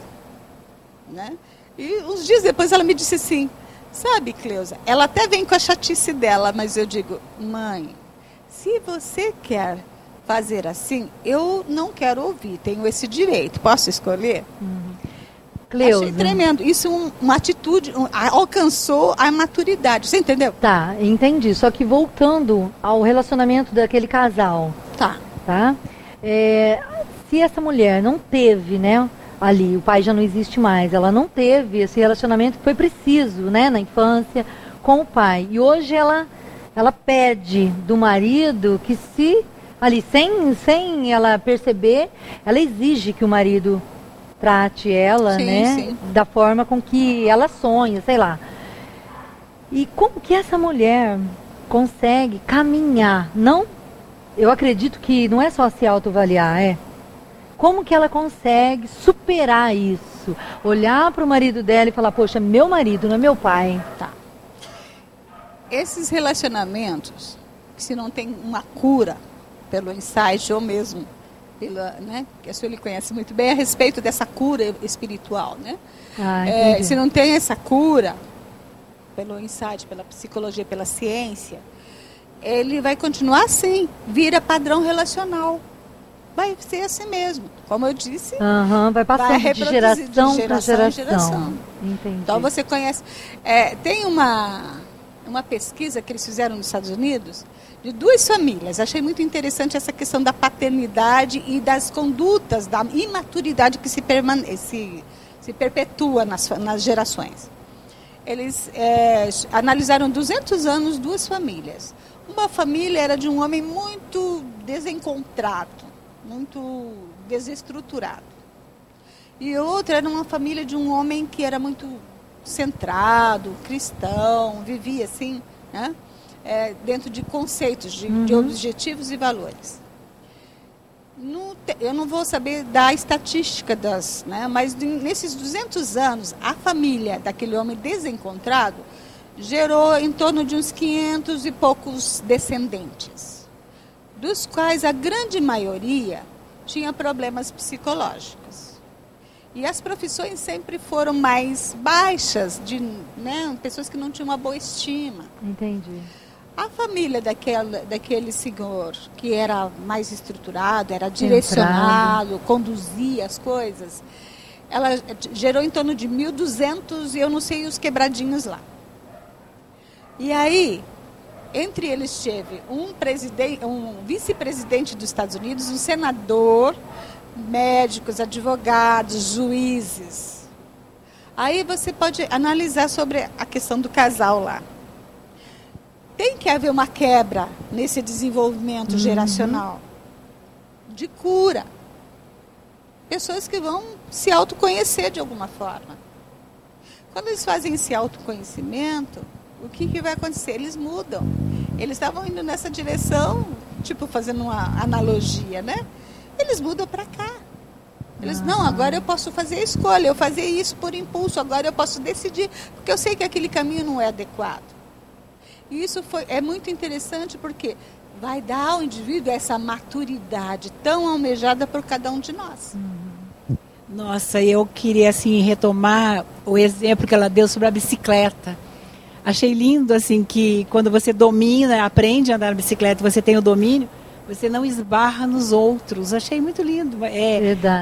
né? E uns dias depois ela me disse assim, sabe, Cleusa, ela até vem com a chatice dela, mas eu digo, mãe, se você quer fazer assim, eu não quero ouvir, tenho esse direito, posso escolher? Cleusa. Achei tremendo, isso uma atitude, alcançou a maturidade, você entendeu? Tá, entendi, só que voltando ao relacionamento daquele casal. Tá. Se essa mulher não teve, né, ali, o pai já não existe mais, ela não teve esse relacionamento que foi preciso, né, na infância, com o pai. E hoje ela pede do marido que se, ali, sem ela perceber, ela exige que o marido trate ela, sim, né, sim, da forma com que ela sonha, sei lá. E como que essa mulher consegue caminhar? Não, eu acredito que não é só se autoavaliar, como que ela consegue superar isso? Olhar para o marido dela e falar, poxa, meu marido, não é meu pai. Tá. Esses relacionamentos, se não tem uma cura pelo insight ou mesmo pela, né, que a Sueli conhece muito bem a respeito dessa cura espiritual, né? Se não tem essa cura pelo insight, pela psicologia, pela ciência, ele vai continuar assim, vira padrão relacional. Vai ser assim mesmo, como eu disse. Vai passando de geração para geração. Entendi. Então você conhece. Tem uma pesquisa que eles fizeram nos Estados Unidos de 2 famílias. Achei muito interessante essa questão da paternidade e das condutas, da imaturidade que se perpetua nas gerações. Eles analisaram 200 anos 2 famílias. Uma família era de um homem muito desencontrado, muito desestruturado. E outra era uma família de um homem que era muito centrado, cristão, vivia assim, né? Dentro de conceitos, de objetivos e valores. Eu não vou saber da estatística né? Mas nesses 200 anos, a família daquele homem desencontrado gerou em torno de uns 500 e poucos descendentes, dos quais a grande maioria tinha problemas psicológicos. E as profissões sempre foram mais baixas, né, pessoas que não tinham uma boa estima. Entendi. A família daquele senhor, que era mais estruturado, era direcionado, conduzia as coisas, ela gerou em torno de 1.200 e eu não sei os quebradinhos lá. E aí, entre eles teve um vice-presidente dos Estados Unidos, um senador, médicos, advogados, juízes. Aí você pode analisar sobre a questão do casal lá. Tem que haver uma quebra nesse desenvolvimento geracional de cura. Pessoas que vão se autoconhecer de alguma forma. Quando eles fazem esse autoconhecimento, o que vai acontecer? Eles mudam. Eles estavam indo nessa direção, tipo fazendo uma analogia, né? Eles mudam para cá. Eles, não, agora eu posso fazer a escolha, eu fazer isso por impulso, agora eu posso decidir, porque eu sei que aquele caminho não é adequado. E isso é muito interessante porque vai dar ao indivíduo essa maturidade tão almejada por cada um de nós. Nossa, eu queria assim retomar o exemplo que ela deu sobre a bicicleta. Achei lindo assim que quando você domina, aprende a andar na bicicleta, você tem o domínio, você não esbarra nos outros. Achei muito lindo.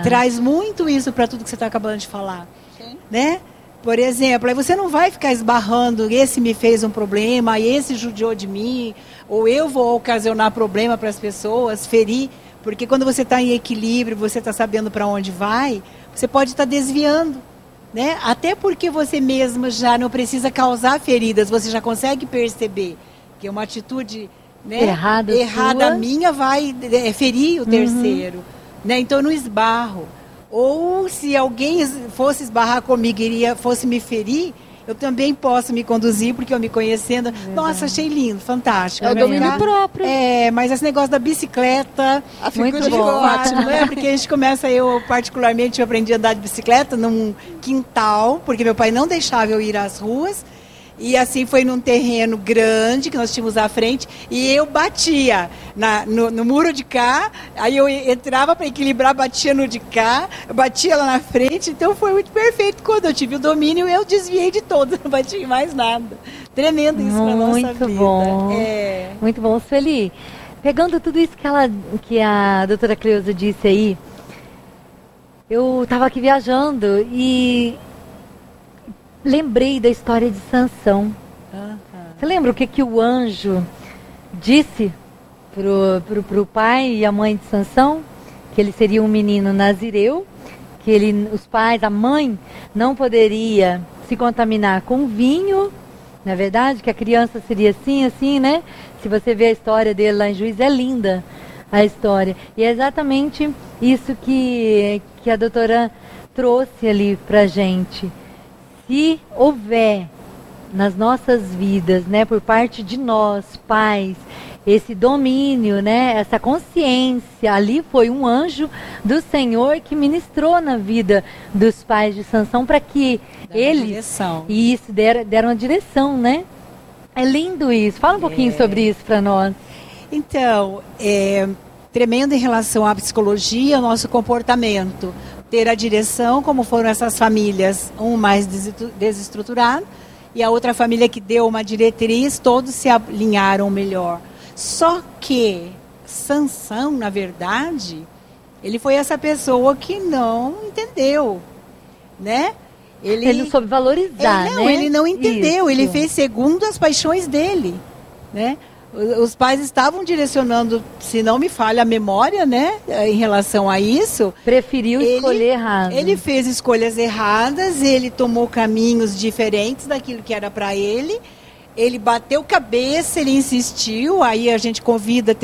Traz muito isso para tudo que você está acabando de falar. Sim. Né? Por exemplo, aí você não vai ficar esbarrando, esse me fez um problema, esse judiou de mim, ou eu vou ocasionar problema para as pessoas, ferir. Porque quando você está em equilíbrio, você está sabendo para onde vai, você pode estar desviando. Né? Até porque você mesma já não precisa causar feridas, você já consegue perceber que uma atitude, né, errada minha vai ferir o terceiro. Né? Então eu não esbarro. Ou se alguém fosse esbarrar comigo e fosse me ferir, eu também posso me conduzir, porque eu me conhecendo. Nossa, achei lindo, fantástico. É o domínio próprio. Mas esse negócio da bicicleta, muito bom. Ótimo, né? Porque a gente começa, eu particularmente, eu aprendi a andar de bicicleta num quintal, porque meu pai não deixava eu ir às ruas. E assim foi num terreno grande que nós tínhamos à frente e eu batia no muro de cá, aí eu entrava para equilibrar, batia no de cá, batia lá na frente, então foi muito perfeito. Quando eu tive o domínio, eu desviei de todo, não bati em mais nada. Tremendo isso para nossa vida. Muito bom. Muito bom, Sueli. Pegando tudo isso que a doutora Cleusa disse aí, eu estava aqui viajando e lembrei da história de Sansão. Você lembra o que o anjo disse pro pai e a mãe de Sansão? Que ele seria um menino nazireu, que os pais, a mãe, não poderia se contaminar com vinho, não é verdade? Que a criança seria assim, né? Se você vê a história dele lá em Juízes, é linda a história. E é exatamente isso que a doutora trouxe ali pra gente. Se houver nas nossas vidas, né, por parte de nós, pais, esse domínio, né, essa consciência, ali foi um anjo do Senhor que ministrou na vida dos pais de Sansão para que eles deram a direção, né? É lindo isso. Fala um pouquinho sobre isso para nós. Então, tremendo em relação à psicologia, ao nosso comportamento. Ter a direção, como foram essas famílias, um mais desestruturado e a outra família que deu uma diretriz, todos se alinharam melhor. Só que Sansão, na verdade, ele foi essa pessoa que não entendeu, né? Ele não soube valorizar, né? Ele não entendeu, ele fez segundo as paixões dele, né? Os pais estavam direcionando, se não me falha a memória, né, em relação a isso. Preferiu escolher errado. Ele fez escolhas erradas, ele tomou caminhos diferentes daquilo que era para ele. Ele bateu cabeça, ele insistiu. Aí a gente convida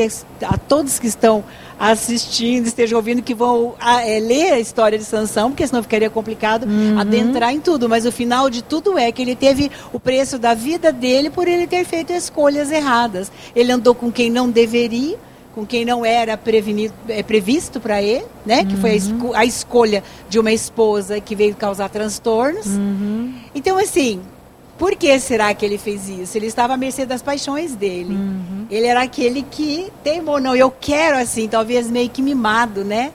a todos que estão assistindo, estejam ouvindo, que vão ler a história de Sansão, porque senão ficaria complicado adentrar em tudo. Mas o final de tudo é que ele teve o preço da vida dele por ele ter feito escolhas erradas. Ele andou com quem não deveria, com quem não era previsto para ele, né? Que foi a escolha de uma esposa que veio causar transtornos. Então, assim, por que será que ele fez isso? Ele estava à mercê das paixões dele. Ele era aquele que teimou, não, eu quero assim, talvez meio que mimado, né?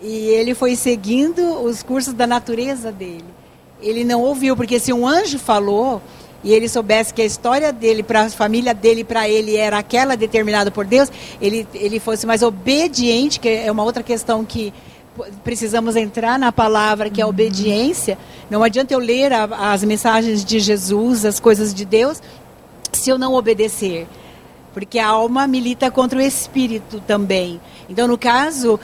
E ele foi seguindo os cursos da natureza dele. Ele não ouviu, porque se um anjo falou e ele soubesse que a história dele, para a família dele, para ele, era aquela determinada por Deus, ele fosse mais obediente, que é uma outra questão que precisamos entrar na palavra, que é a obediência. Não adianta eu ler as mensagens de Jesus, as coisas de Deus, se eu não obedecer. Porque a alma milita contra o espírito também. Então, no caso,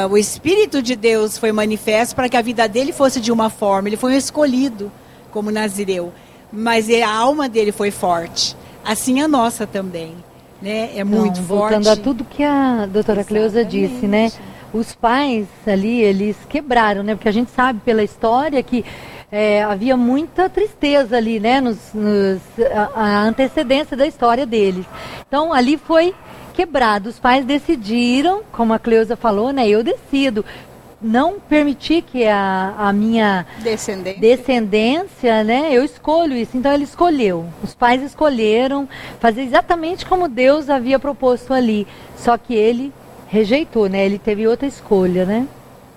o Espírito de Deus foi manifesto para que a vida dele fosse de uma forma. Ele foi um escolhido como nazireu. Mas a alma dele foi forte. Assim a nossa também. Né? É muito forte. Voltando a tudo que a doutora Cleusa disse, né? Os pais ali, eles quebraram, né? Porque a gente sabe pela história que havia muita tristeza ali, né? A antecedência da história deles. Então, ali foi quebrado. Os pais decidiram, como a Cleusa falou, né? Eu decido. não permitir que a minha descendência, né, eu escolho isso. Então ele escolheu, os pais escolheram fazer exatamente como Deus havia proposto ali, só que ele rejeitou, né, ele teve outra escolha, né.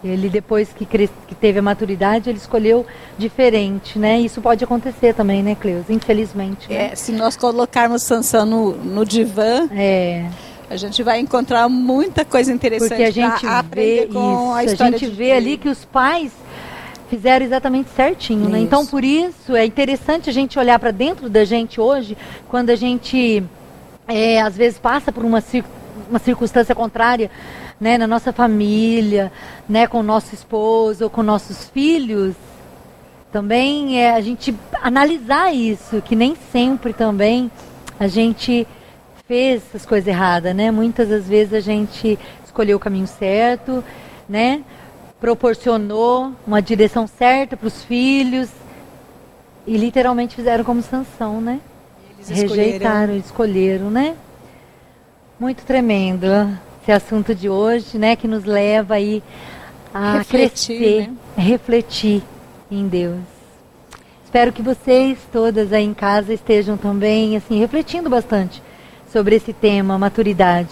Ele, depois que teve a maturidade, ele escolheu diferente, né? Isso pode acontecer também, né, Cleusa? Infelizmente. Né? Se nós colocarmos Sansão no divã, a gente vai encontrar muita coisa interessante. Porque a gente vê com a história. A gente vê ali que os pais fizeram exatamente certinho, né? Então, por isso, é interessante a gente olhar para dentro da gente hoje, quando a gente, às vezes, passa por uma circunstância contrária, né, na nossa família, né, com o nosso esposo ou com nossos filhos, também a gente analisar isso, que nem sempre também a gente fez as coisas erradas, né? Muitas das vezes a gente escolheu o caminho certo, né? Proporcionou uma direção certa para os filhos e literalmente fizeram como Sansão, né? Eles rejeitaram, escolheram, né? Muito tremendo esse assunto de hoje, né? Que nos leva aí a refletir, né? Refletir em Deus. Espero que vocês todas aí em casa estejam também, assim, refletindo bastante sobre esse tema, maturidade.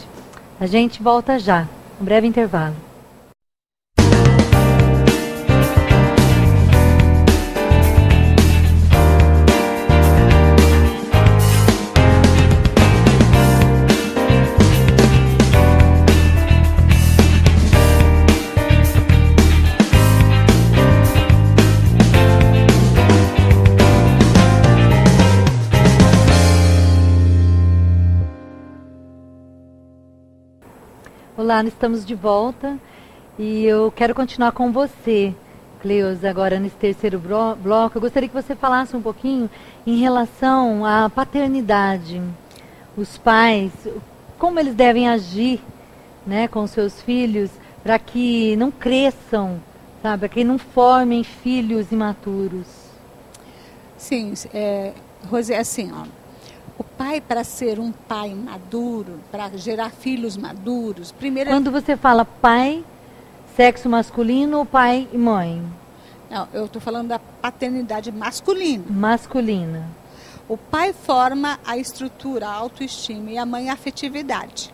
A gente volta já, um breve intervalo. Olá, nós estamos de volta e eu quero continuar com você, Cleusa, agora nesse terceiro bloco. Eu gostaria que você falasse um pouquinho em relação à paternidade. Os pais, como eles devem agir, né, com seus filhos para que não cresçam, sabe, para que não formem filhos imaturos. Sim, Rose, é assim, ó. O pai, para ser um pai maduro, para gerar filhos maduros, primeiro... Quando você fala pai, sexo masculino ou pai e mãe? Não, eu estou falando da paternidade masculina. Masculina. O pai forma a estrutura, a autoestima, e a mãe a afetividade.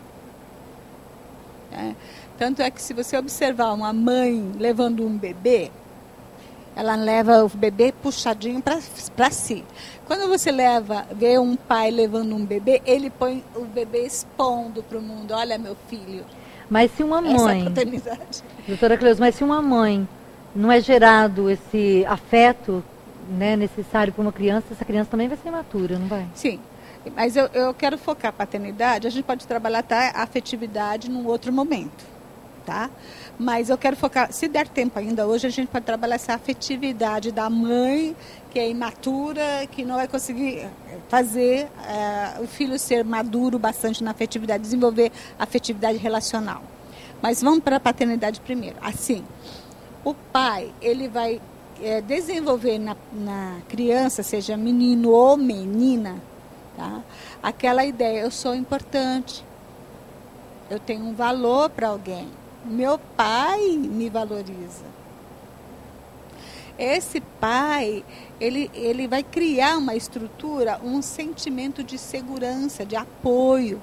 Tanto é que se você observar uma mãe levando um bebê, ela leva o bebê puxadinho para si. Quando você vê um pai levando um bebê, ele põe o bebê expondo para o mundo. Olha, meu filho. Mas se uma mãe, essa paternidade. Doutora Cleusa, mas se uma mãe não é gerado esse afeto, né, necessário para uma criança, essa criança também vai ser imatura, não vai? Sim, mas eu quero focar a paternidade. A gente pode trabalhar a afetividade num outro momento, tá? Mas eu quero focar, se der tempo ainda hoje, a gente pode trabalhar essa afetividade da mãe, que é imatura, que não vai conseguir fazer o filho ser maduro bastante na afetividade, desenvolver afetividade relacional. Mas vamos para a paternidade primeiro. Assim, o pai, ele vai desenvolver na criança, seja menino ou menina, tá? Aquela ideia, eu sou importante, eu tenho um valor para alguém. Meu pai me valoriza. Esse pai, ele vai criar uma estrutura, um sentimento de segurança, de apoio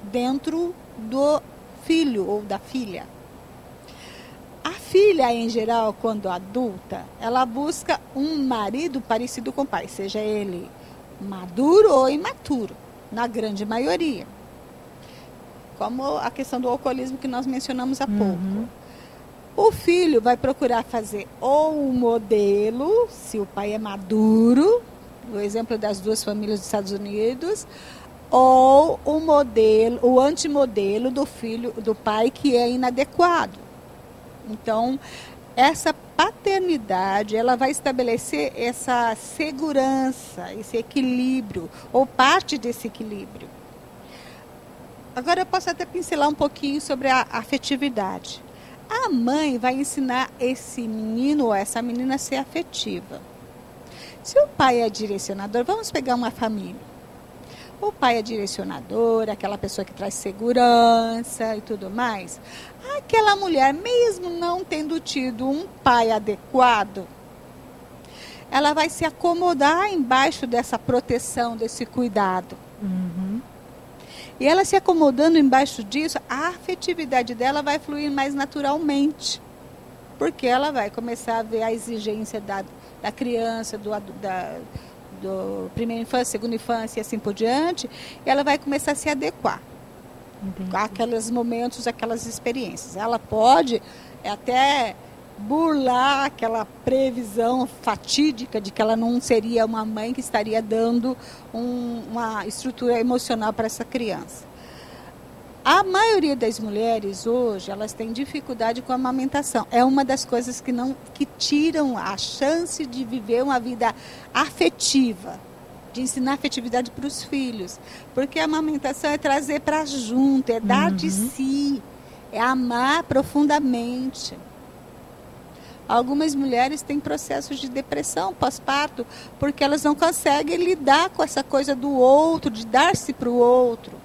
dentro do filho ou da filha. A filha, em geral, quando adulta, ela busca um marido parecido com o pai, seja ele maduro ou imaturo, na grande maioria. Como a questão do alcoolismo que nós mencionamos há pouco. O filho vai procurar fazer ou um modelo, se o pai é maduro, o exemplo das duas famílias dos Estados Unidos, ou o modelo, o antimodelo do filho, do pai que é inadequado. Então, essa paternidade, ela vai estabelecer essa segurança, esse equilíbrio, ou parte desse equilíbrio. Agora eu posso até pincelar um pouquinho sobre a afetividade. A mãe vai ensinar esse menino ou essa menina a ser afetiva. Se o pai é direcionador, vamos pegar uma família. O pai é direcionador, aquela pessoa que traz segurança e tudo mais. Aquela mulher, mesmo não tendo tido um pai adequado, ela vai se acomodar embaixo dessa proteção, desse cuidado. Uhum. E ela se acomodando embaixo disso, a afetividade dela vai fluir mais naturalmente. Porque ela vai começar a ver a exigência da criança, do primeira infância, segunda infância e assim por diante, e ela vai começar a se adequar. Entendi. Àqueles momentos, aquelas experiências. Ela pode até burlar aquela previsão fatídica de que ela não seria uma mãe que estaria dando uma estrutura emocional para essa criança. A maioria das mulheres hoje, elas têm dificuldade com a amamentação. É uma das coisas que tiram a chance de viver uma vida afetiva, de ensinar afetividade para os filhos. Porque a amamentação é trazer para junto, é dar de si, é amar profundamente. Algumas mulheres têm processos de depressão pós-parto, porque elas não conseguem lidar com essa coisa do outro, de dar-se para o outro.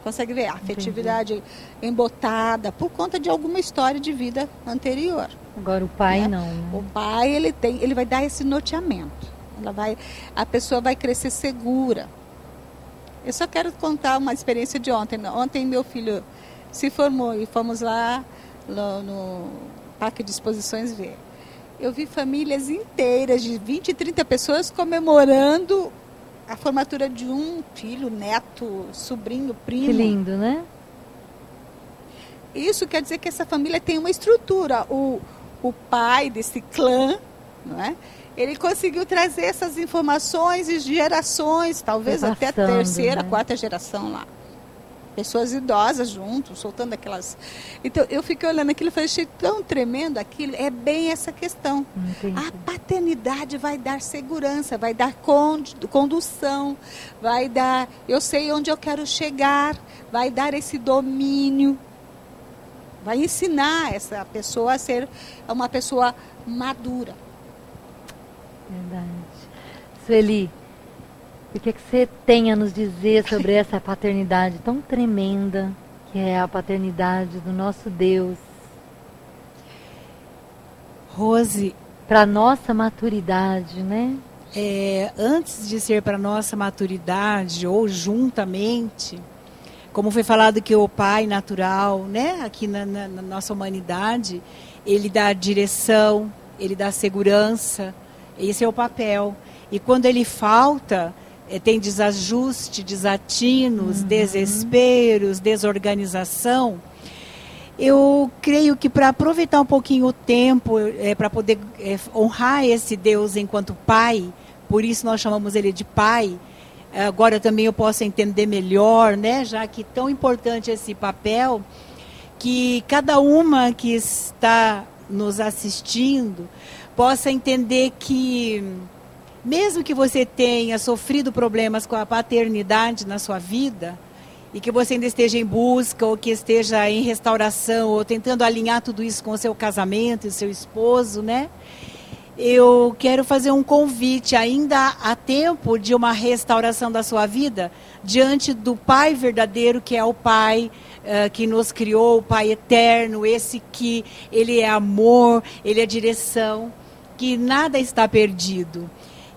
Consegue ver a afetividade embotada por conta de alguma história de vida anterior. Agora o pai, né? Não. Né? O pai, ele vai dar esse norteamento. A pessoa vai crescer segura. Eu só quero contar uma experiência de ontem. Ontem meu filho se formou e fomos lá no Parque de Exposições ver. Eu vi famílias inteiras de 20 e 30 pessoas comemorando a formatura de um filho, neto, sobrinho, primo. Que lindo, né? Isso quer dizer que essa família tem uma estrutura. O pai desse clã, não é? Ele conseguiu trazer essas informações e gerações, talvez até a terceira, quarta geração lá. Pessoas idosas juntos, soltando aquelas... Então, eu fiquei olhando aquilo e falei, achei tão tremendo aquilo. É bem essa questão. Entendi. A paternidade vai dar segurança, vai dar condução, vai dar... Eu sei onde eu quero chegar, vai dar esse domínio. Vai ensinar essa pessoa a ser uma pessoa madura. Verdade. Sueli, o que você tem a nos dizer sobre essa paternidade tão tremenda, que é a paternidade do nosso Deus? Rose, para nossa maturidade, né? Antes de ser para nossa maturidade, ou juntamente, como foi falado que o pai natural, né, aqui na nossa humanidade, ele dá direção, ele dá segurança, esse é o papel. E quando ele falta, tem desajuste, desatinos, desesperos, desorganização. Eu creio que para aproveitar um pouquinho o tempo, para poder honrar esse Deus enquanto pai, por isso nós chamamos ele de pai, agora também eu posso entender melhor, né, já que tão importante esse papel, que cada uma que está nos assistindo possa entender que, mesmo que você tenha sofrido problemas com a paternidade na sua vida, e que você ainda esteja em busca, ou que esteja em restauração, ou tentando alinhar tudo isso com o seu casamento e o seu esposo, né? Eu quero fazer um convite, ainda há tempo de uma restauração da sua vida, diante do Pai verdadeiro, que é o Pai que nos criou, o Pai eterno, esse que ele é amor, ele é direção, que nada está perdido.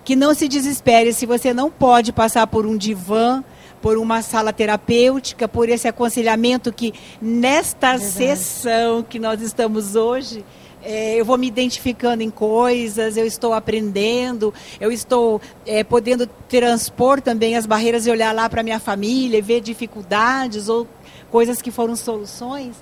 Que não se desespere se você não pode passar por um divã, por uma sala terapêutica, por esse aconselhamento que nesta sessão que nós estamos hoje, eu vou me identificando em coisas, eu estou aprendendo, eu estou podendo transpor também as barreiras e olhar lá para a minha família e ver dificuldades ou coisas que foram soluções,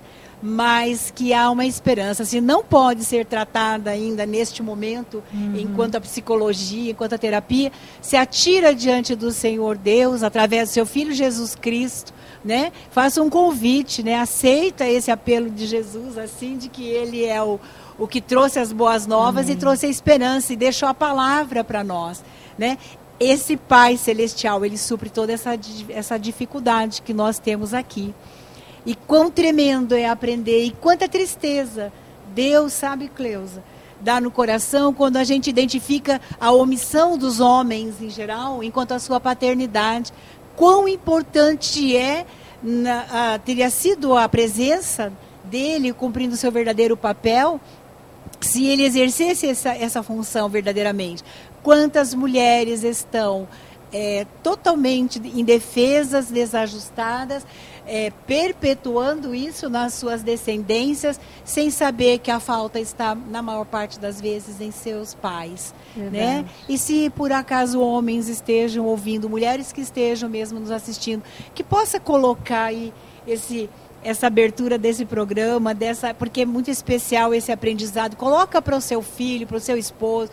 mas que há uma esperança. Se não pode ser tratada ainda neste momento, enquanto a psicologia, enquanto a terapia, se atira diante do Senhor Deus, através do seu Filho Jesus Cristo, né? Faça um convite, né? Aceita esse apelo de Jesus, assim, de que Ele é o que trouxe as boas novas e trouxe a esperança e deixou a palavra para nós, né? Esse Pai Celestial, Ele supre toda essa dificuldade que nós temos aqui. E quão tremendo é aprender, e quanta tristeza, Deus sabe, Cleusa, dá no coração quando a gente identifica a omissão dos homens em geral, enquanto a sua paternidade. quão importante teria sido a presença dele cumprindo o seu verdadeiro papel, se ele exercesse essa função verdadeiramente. Quantas mulheres estão totalmente indefesas, desajustadas, perpetuando isso nas suas descendências, sem saber que a falta está, na maior parte das vezes, em seus pais. Né? E se por acaso homens estejam ouvindo, mulheres que estejam mesmo nos assistindo, que possa colocar aí essa abertura desse programa, porque é muito especial esse aprendizado. Coloca para o seu filho, para o seu esposo,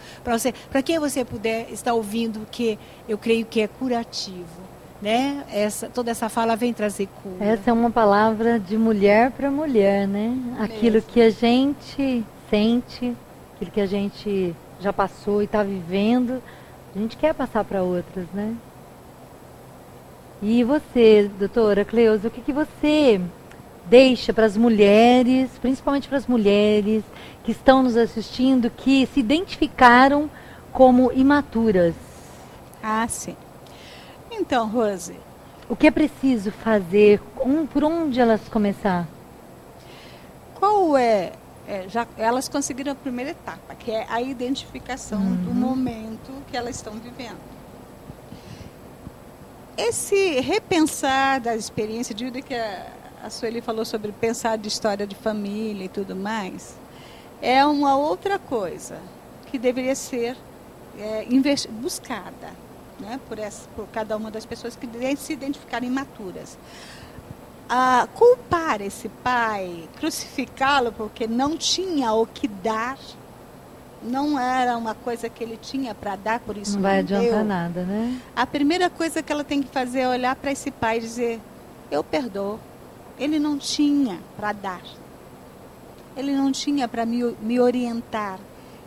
para quem você puder estar ouvindo, que eu creio que é curativo. Né? Toda essa fala vem trazer cura. Essa é uma palavra de mulher para mulher, né? Aquilo que a gente sente, aquilo que a gente já passou e está vivendo, a gente quer passar para outras, né? E você, doutora Cleusa, o que você deixa para as mulheres, principalmente para as mulheres que estão nos assistindo, que se identificaram como imaturas? Ah, sim. Então, Rose, o que é preciso fazer? Por onde elas começar? Já elas conseguiram a primeira etapa, que é a identificação do momento que elas estão vivendo. Esse repensar da experiência de vida que a Sueli falou sobre pensar de história de família e tudo mais, é uma outra coisa que deveria ser buscada, né, por cada uma das pessoas que se identificarem imaturas. Culpar esse pai, crucificá-lo porque não tinha o que dar, não era uma coisa que ele tinha para dar, por isso não vai adiantar nada, né? A primeira coisa que ela tem que fazer é olhar para esse pai e dizer: eu perdoo. Ele não tinha para dar. Ele não tinha para me orientar.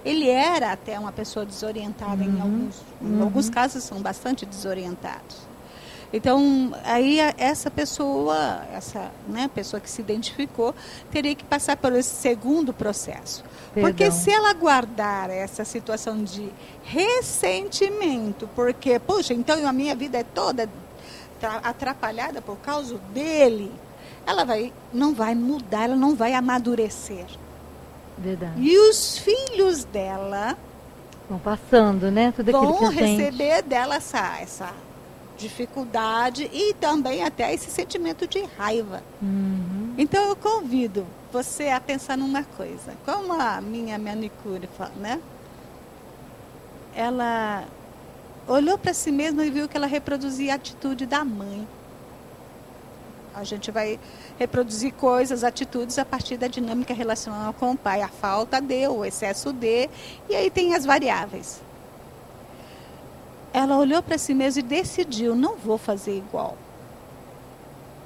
Ele era até uma pessoa desorientada, em alguns casos são bastante desorientados. Então, aí essa pessoa que se identificou, teria que passar por esse segundo processo. Perdão. Porque se ela guardar essa situação de ressentimento, porque, puxa, então a minha vida é toda atrapalhada por causa dele, ela não vai mudar, ela não vai amadurecer. Verdade. E os filhos dela vão passando, né? Tudo aquilo vão que a gente... receber dela essa dificuldade e também até esse sentimento de raiva. Então eu convido você a pensar numa coisa. Como a minha manicure fala, né? Ela olhou para si mesma e viu que ela reproduzia a atitude da mãe. A gente vai reproduzir coisas, atitudes a partir da dinâmica relacional com o pai. A falta de, o excesso de, e aí tem as variáveis. Ela olhou para si mesma e decidiu: não vou fazer igual.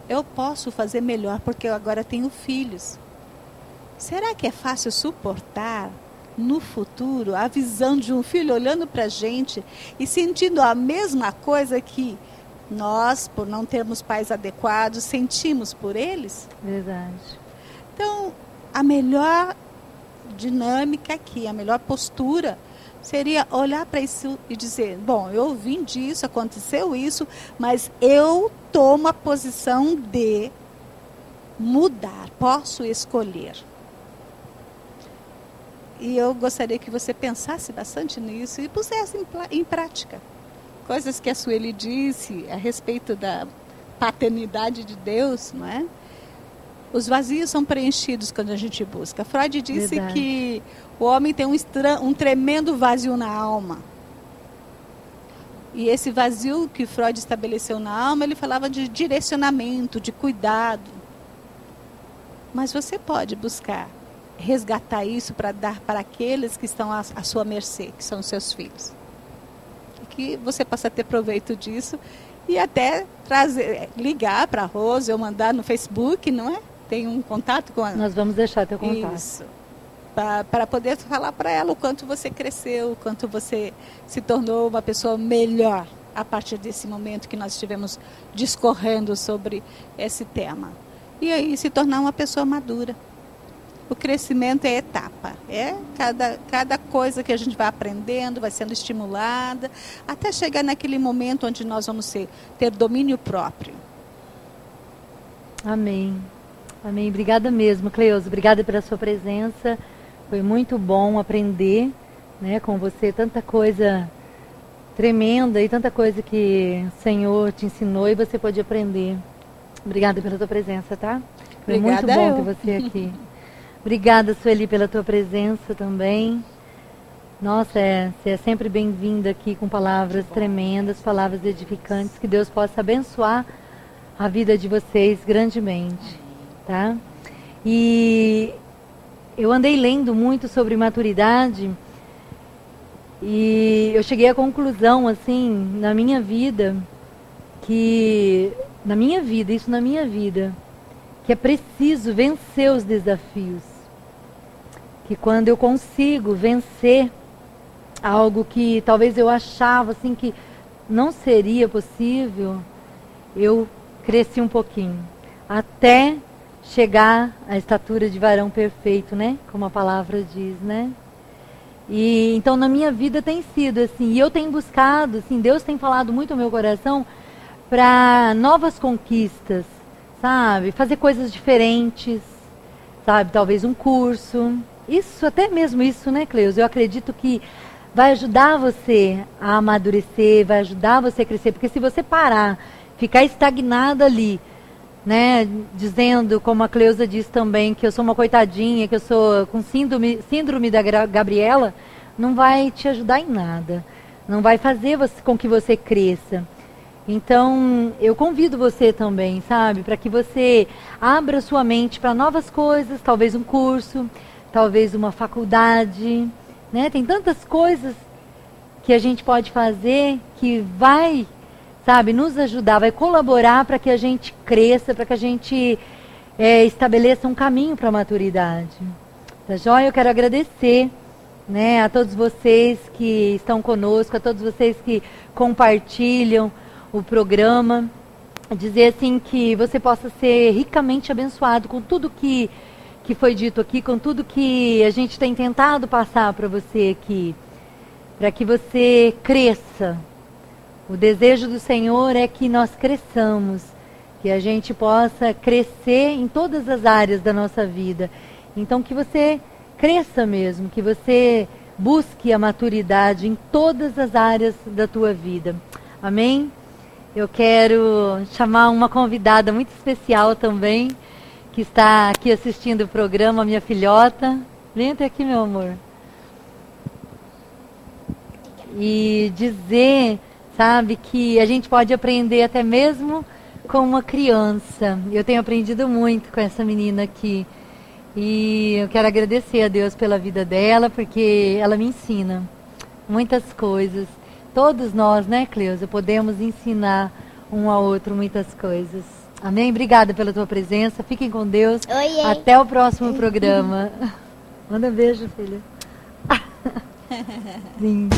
Eu posso fazer melhor porque eu agora tenho filhos. Será que é fácil suportar no futuro a visão de um filho olhando para a gente e sentindo a mesma coisa que nós, por não termos pais adequados, sentimos por eles? Verdade. Então, a melhor dinâmica aqui, a melhor postura seria olhar para isso e dizer: bom, eu vim disso, aconteceu isso, mas eu tomo a posição de mudar, posso escolher. E eu gostaria que você pensasse bastante nisso e pusesse em prática. Coisas que a Sueli disse a respeito da paternidade de Deus, não é? Os vazios são preenchidos quando a gente busca. Freud disse Verdade. Que o homem tem um tremendo vazio na alma. E esse vazio que Freud estabeleceu na alma, ele falava de direcionamento, de cuidado. Mas você pode buscar resgatar isso para dar para aqueles que estão à sua mercê, que são os seus filhos. E que você possa ter proveito disso e até ligar para a Rose ou mandar no Facebook, não é? Tem um contato com a... Nós vamos deixar teu contato. Isso. Para poder falar para ela o quanto você cresceu, o quanto você se tornou uma pessoa melhor a partir desse momento que nós estivemos discorrendo sobre esse tema. E aí se tornar uma pessoa madura. o crescimento é etapa. É cada coisa que a gente vai aprendendo, vai sendo estimulada, até chegar naquele momento onde nós vamos ter domínio próprio. Amém. Amém. Obrigada mesmo, Cleusa. Obrigada pela sua presença. Foi muito bom aprender, né, com você tanta coisa tremenda e tanta coisa que o Senhor te ensinou e você pôde aprender. Obrigada pela tua presença, tá? Foi Obrigada, muito bom ter você aqui. Obrigada, Sueli, pela tua presença também. Nossa, você é sempre bem-vinda aqui com palavras tremendas, palavras edificantes. Que Deus possa abençoar a vida de vocês grandemente, tá? E eu andei lendo muito sobre maturidade e eu cheguei à conclusão, assim, na minha vida, que é preciso vencer os desafios. Que quando eu consigo vencer algo que talvez eu achava assim que não seria possível, eu cresci um pouquinho, até chegar à estatura de varão perfeito, né? Como a palavra diz, né? E então na minha vida tem sido assim, e eu tenho buscado, assim, Deus tem falado muito ao meu coração para novas conquistas, sabe? Fazer coisas diferentes, sabe? Talvez um curso. Isso, até mesmo isso, né, Cleusa? Eu acredito que vai ajudar você a amadurecer, vai ajudar você a crescer. Porque se você parar, ficar estagnado ali, né, dizendo, como a Cleusa diz também, que eu sou uma coitadinha, que eu sou com síndrome da Gabriela, não vai te ajudar em nada. Não vai fazer com que você cresça. Então, eu convido você também, sabe, para que você abra sua mente para novas coisas, talvez um curso, talvez uma faculdade, né? Tem tantas coisas que a gente pode fazer que vai, sabe, nos ajudar, vai colaborar para que a gente cresça, para que a gente estabeleça um caminho para a maturidade. Tá joia? Eu quero agradecer, né, a todos vocês que estão conosco, a todos vocês que compartilham o programa, dizer assim que você possa ser ricamente abençoado com tudo que foi dito aqui, com tudo que a gente tem tentado passar para você aqui, para que você cresça. O desejo do Senhor é que nós cresçamos, que a gente possa crescer em todas as áreas da nossa vida. Então que você cresça mesmo, que você busque a maturidade em todas as áreas da tua vida. Amém? Eu quero chamar uma convidada muito especial também, que está aqui assistindo o programa, minha filhota. Vem até aqui, meu amor. E dizer, sabe, que a gente pode aprender até mesmo com uma criança. Eu tenho aprendido muito com essa menina aqui. E eu quero agradecer a Deus pela vida dela, porque ela me ensina muitas coisas. Todos nós, né, Cleusa, podemos ensinar um ao outro muitas coisas. Amém? Obrigada pela tua presença. Fiquem com Deus. Oi. Até o próximo programa. Manda um beijo, filha. Linda.